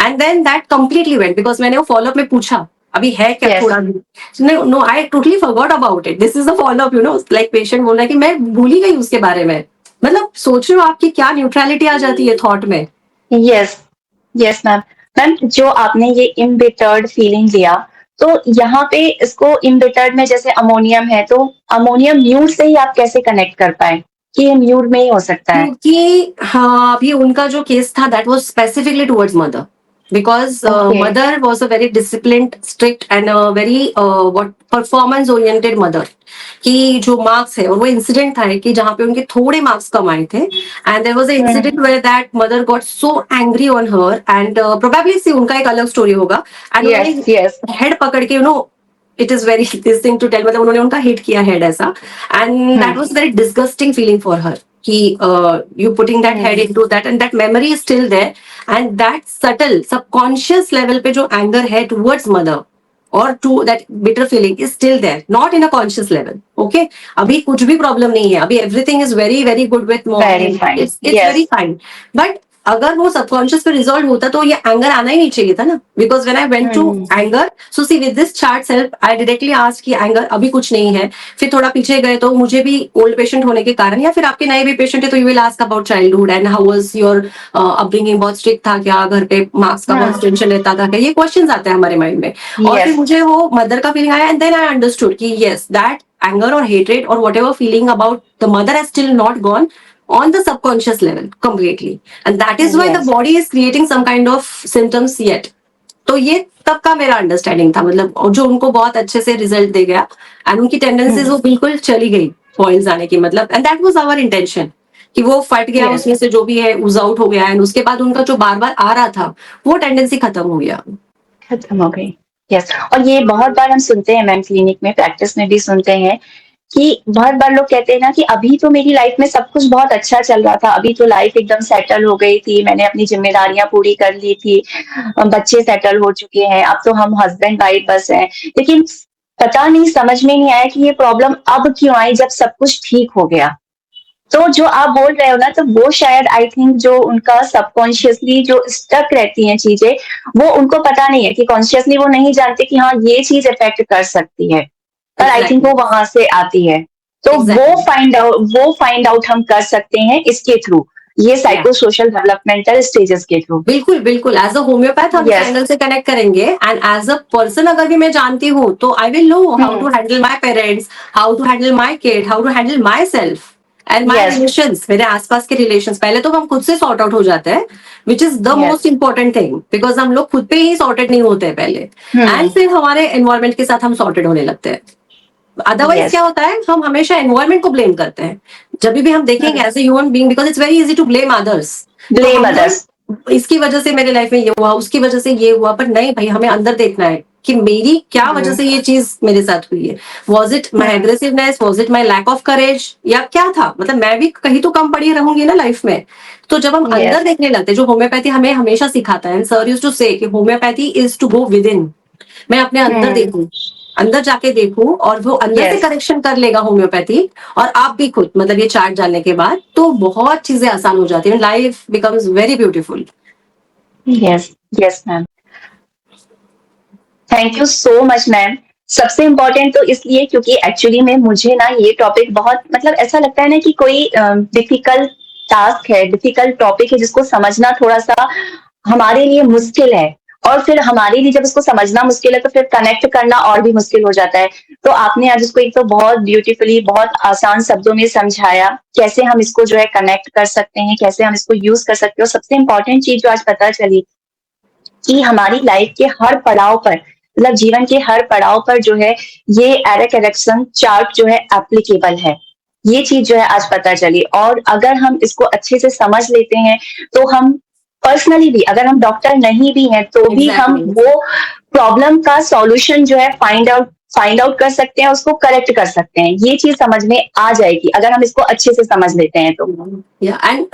and then that completely went because मैंने वो follow-up में पूछा अभी है क्या Yes. थोड़ा भी। no I totally forgot about it, this is the follow-up, you know, like patient बोल रहा है कि मैं भूल ही गई उसके बारे में। मतलब सोच रहे हो आपकी क्या न्यूट्रलिटी आ जाती है थॉट में। Yes yes ma'am. मैम जो आपने ये इम्बिटर्ड फीलिंग लिया, तो यहाँ पे इसको इम्बिटर्ड में जैसे अमोनियम है, तो अमोनियम म्यूट से ही आप कैसे कनेक्ट कर पाए कि ये म्यूट में ही हो सकता है? क्योंकि हाँ अभी उनका जो केस था that was specifically towards mother, because Okay. mother was a very disciplined, strict and a very what performance oriented mother, कि जो मार्क्स है, और वो इंसिडेंट था कि जहाँ पे उनके थोड़े मार्क्स कम आए थे, and there was a incident where that mother got so angry on her, and probably see उनका एक अलग स्टोरी होगा, एंड Yes, उन्होंने yes. हेड पकड़ के, you know, it is very this thing to tell, मतलब उन्होंने उनका हिट किया हेड ऐसा, and that was very disgusting feeling for her कि you putting that head into that, and that memory is still there, and that subtle subconscious level पे जो anger है towards mother or to that bitter feeling is still there, not in a conscious level. Okay, अभी कुछ भी problem नहीं है, अभी everything is very very good with mom, Very fine. it's Yes. very fine, but अगर वो subconscious पे resolve होता तो ये एंगर आना ही नहीं चाहिए था ना, because when I went to anger, so see with this chart self I directly asked कि एंगर अभी कुछ नहीं है। फिर थोड़ा पीछे गए तो मुझे भी ओल्ड पेशेंट होने के कारण, या फिर आपके नए भी पेशेंट है तो you will ask about childhood and how was your upbringing, बहुत स्ट्रिक्ट था क्या, घर पे मार्क्स का बहुत टेंशन लेता था क्या, ये क्वेश्चन आते हैं हमारे माइंड में। और Yes. फिर मुझे वो मदर का फीलिंग आया, एंड देन आई अंडरस्टूड कि yes that anger or hatred or whatever feeling about the mother has still not gone on the subconscious level completely, and that is why the Yes. body is creating some kind of symptoms yet. तो ये तब का मेरा understanding था, मतलब जो उनको बहुत अच्छे से रिजल्ट दे गया, एंड उनकी टेंडेंसीज वो बिल्कुल चली गई बॉइल्स आने की, मतलब, and that was our intention कि वो फट गया, Yes. उसमें से जो भी है उज आउट हो गया, एंड उसके बाद उनका जो बार बार आ रहा था वो टेंडेंसी खत्म हो गया। खत्म हो गई। यस। और ये बहुत बार हम सुनते हैं मैम, क्लिनिक में, प्रैक्टिस में भी सुनते हैं कि बहुत बार लोग कहते हैं ना कि अभी तो मेरी लाइफ में सब कुछ बहुत अच्छा चल रहा था, अभी तो लाइफ एकदम सेटल हो गई थी, मैंने अपनी जिम्मेदारियां पूरी कर ली थी, बच्चे सेटल हो चुके हैं, अब तो हम हस्बैंड वाइफ बस हैं। लेकिन पता नहीं, समझ में नहीं आया कि ये प्रॉब्लम अब क्यों आई जब सब कुछ ठीक हो गया। तो जो आप बोल रहे हो ना, तो वो शायद आई थिंक जो उनका सबकॉन्शियसली जो स्टक रहती हैं चीजें, वो उनको पता नहीं है कि कॉन्शियसली वो नहीं जानते कि हाँ ये चीज इफेक्ट कर सकती है, पर आई थिंक वो वहां से आती है। तो वो फाइंड आउट हम कर सकते हैं इसके थ्रू, ये साइको सोशल डेवलपमेंटल स्टेजेस के थ्रू। बिल्कुल बिल्कुल, एज अ होम्योपैथ हम इस एंगल से कनेक्ट करेंगे, एंड एज अ पर्सन अगर भी मैं जानती हूँ तो I will know how to handle my parents, how to handle my kid, how to handle my self and my relations, मेरे आसपास के रिलेशंस। पहले तो हम खुद से सॉर्ट आउट हो जाते हैं, which is the most important thing, because हम लोग खुद पे ही सॉर्टेड नहीं होते पहले, एंड फिर हमारे एनवायरमेंट के साथ हम सॉर्टेड होने लगते हैं। अदरवाइज क्या होता है, हम हमेशा एनवायरमेंट को ब्लेम करते हैं जब भी हम देखेंगे as a human being, because it's very easy to blame others. Blame others, इसकी वजह से मेरे लाइफ में ये हुआ, उसकी वजह से ये हुआ, पर नहीं भाई, हमें अंदर देखना है कि मेरी क्या वजह से ये चीज मेरे साथ हुई है। Was it my aggressiveness, was it my lack of courage, या क्या था, मतलब मैं भी कहीं तो कम पड़ी रहूंगी ना लाइफ में। तो जब हम अंदर देखने लगते हैं, जो होम्योपैथी हमें हमेशा सिखाता है, सर यूज्ड टू से कि homeopathy is to go within, मैं अपने अंदर देखूं, अंदर जाके देखूं, और वो अंदर से करेक्शन कर लेगा होम्योपैथी, और आप भी खुद, मतलब ये चार्ट जानने के बाद तो बहुत चीजें आसान हो जाती है, life becomes very beautiful. Yes yes ma'am. Thank you so much ma'am. सबसे इम्पोर्टेंट तो इसलिए क्योंकि एक्चुअली में मुझे ना ये टॉपिक बहुत मतलब ऐसा लगता है ना कि कोई डिफिकल्ट टास्क है, डिफिकल्ट टॉपिक है जिसको समझना थोड़ा सा हमारे लिए मुश्किल है, और फिर हमारे लिए जब उसको समझना मुश्किल है तो फिर कनेक्ट करना और भी मुश्किल हो जाता है। तो आपने आज उसको एक तो बहुत ब्यूटीफुली, बहुत आसान शब्दों में समझाया कैसे हम इसको जो है कनेक्ट कर सकते हैं, कैसे हम इसको यूज कर सकते हैं। और सबसे इम्पोर्टेंट चीज जो आज पता चली कि हमारी लाइफ के हर पड़ाव पर, मतलब जीवन के हर पड़ाव पर जो है ये एरिक एरिक्सन चार्ट जो है एप्लीकेबल है। ये चीज जो है आज पता चली, और अगर हम इसको अच्छे से समझ लेते हैं तो हम पर्सनली भी, अगर हम डॉक्टर नहीं भी हैं तो भी हम Exactly. वो प्रॉब्लम का सॉल्यूशन जो है फाइंड आउट कर सकते हैं, उसको करेक्ट कर सकते हैं। ये चीज समझ में आ जाएगी अगर हम इसको अच्छे से समझ लेते हैं तो। एंड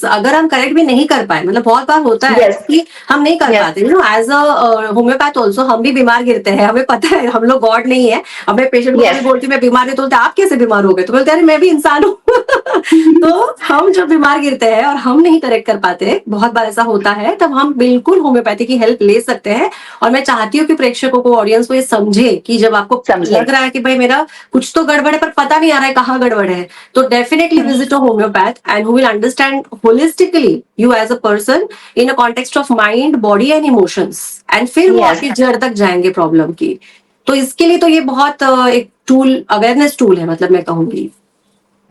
अगर हम करेक्ट भी नहीं कर पाए, मतलब बहुत बार होता है Yes. कि हम नहीं कर Yes. पाते, you know, as a homeopath also हम भी बीमार गिरते हैं, हमें पता है हम लोग गॉड नहीं है। अपने पेशेंट को Yes. भी बोलती मैं बीमार नहीं, तो बोलते आप कैसे बीमार हो गए, तो बोलते अरे मैं भी इंसान हूँ। तो हम जब बीमार गिरते हैं और हम नहीं करेक्ट कर पाते, बहुत बार ऐसा होता है, तब हम बिल्कुल होम्योपैथी की हेल्प ले सकते हैं। और मैं चाहती हूँ कि प्रेक्षकों को, ऑडियंस को ये समझे कि जब आपको समझे। लग रहा है कि भाई मेरा कुछ तो गड़बड़ है पर पता नहीं आ रहा है कहाँ गड़बड़ है, तो definitely visit a homeopath and who will understand holistically you as a person in a context of mind, body and emotions, एंड फिर वो Yes. आपकी जड़ तक जाएंगे प्रॉब्लम की। तो इसके लिए तो ये बहुत एक टूल, अवेयरनेस टूल है, मतलब मैं कहूंगी।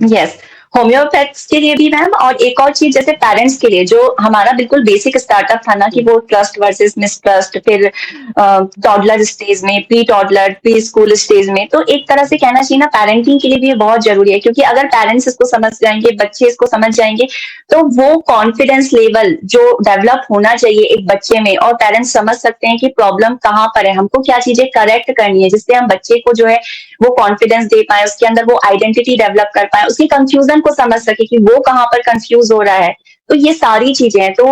यस, होम्योपैथ्स के लिए भी मैम। और एक और चीज जैसे पेरेंट्स के लिए, जो हमारा बिल्कुल बेसिक स्टार्टअप था ना कि वो ट्रस्ट वर्सेस मिसट्रस्ट, फिर टॉडलर स्टेज में, pre toddler, pre school stage में, तो एक तरह से कहना चाहिए ना पेरेंटिंग के लिए भी ये बहुत जरूरी है। क्योंकि अगर पेरेंट्स इसको समझ जाएंगे, बच्चे इसको समझ जाएंगे, तो वो कॉन्फिडेंस लेवल जो डेवलप होना चाहिए एक बच्चे में, और पेरेंट्स समझ सकते हैं कि प्रॉब्लम कहाँ पर है, हमको क्या चीजें करेक्ट करनी है, जिससे हम बच्चे को जो है वो कॉन्फिडेंस दे पाए, उसके अंदर वो आइडेंटिटी डेवलप कर पाए, उसकी कंफ्यूजन को समझ सके कि वो कहाँ पर कंफ्यूज हो रहा है। तो ये सारी चीजें हैं। तो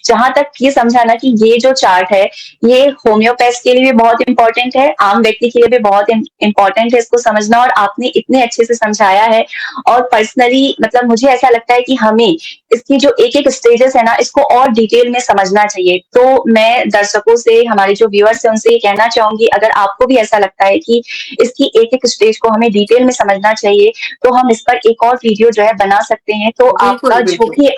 जहां तक ये समझा ना कि ये जो चार्ट है ये होम्योपैथ के लिए भी बहुत इंपॉर्टेंट है, आम व्यक्ति के लिए भी बहुत इंपॉर्टेंट है इसको समझना, और आपने इतने अच्छे से समझाया है। और पर्सनली मतलब मुझे ऐसा लगता है कि हमें इसकी जो एक एक स्टेजेस है ना इसको और डिटेल में समझना चाहिए। तो मैं दर्शकों से, हमारे जो व्यूअर्स है उनसे ये कहना चाहूंगी, अगर आपको भी ऐसा लगता है कि इसकी एक एक स्टेज को हमें डिटेल में समझना चाहिए तो हम इस पर एक और वीडियो जो है बना सकते हैं। तो बिल्कुल आपका जो बिल्कुल। भी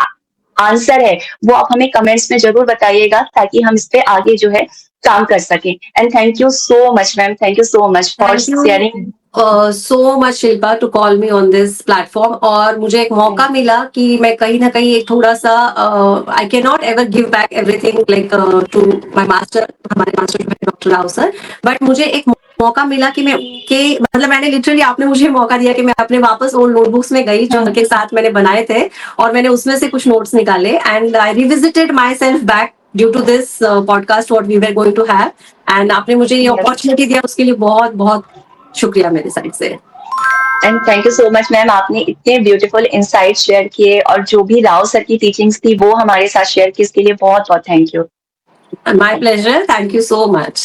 आंसर है वो आप हमें कमेंट्स में जरूर बताइएगा, ताकि हम इस पे आगे जो है काम कर सकें। And thank you so much ma'am, thank you so much for thank you sharing. So much Shilpa to call me on this platform, और मुझे एक मौका मिला कि मैं कहीं ना कहीं एक थोड़ा सा, I can not ever give back everything like to my master, हमारे master doctor Rao sir, but मुझे एक मौका मिला कि मैं उनके, मतलब मैंने लिटरली, आपने मुझे मौका दिया कि मैं अपने वापस ओल्ड नोटबुक्स में गई जो उनके साथ मैंने बनाए थे, और मैंने उसमें से कुछ नोट्स निकाले, and I revisited my self back due to this podcast what we were going to have. And आपने मुझे ये अपॉर्चुनिटी दिया, उसके लिए बहुत बहुत शुक्रिया मेरी साइड से। And thank you so much ma'am, आपने इतने ब्यूटीफुल इंसाइट शेयर किए, और जो भी राव सर की टीचिंग्स थी वो हमारे साथ शेयर की, इसके लिए बहुत बहुत thank you. My pleasure, thank you so much.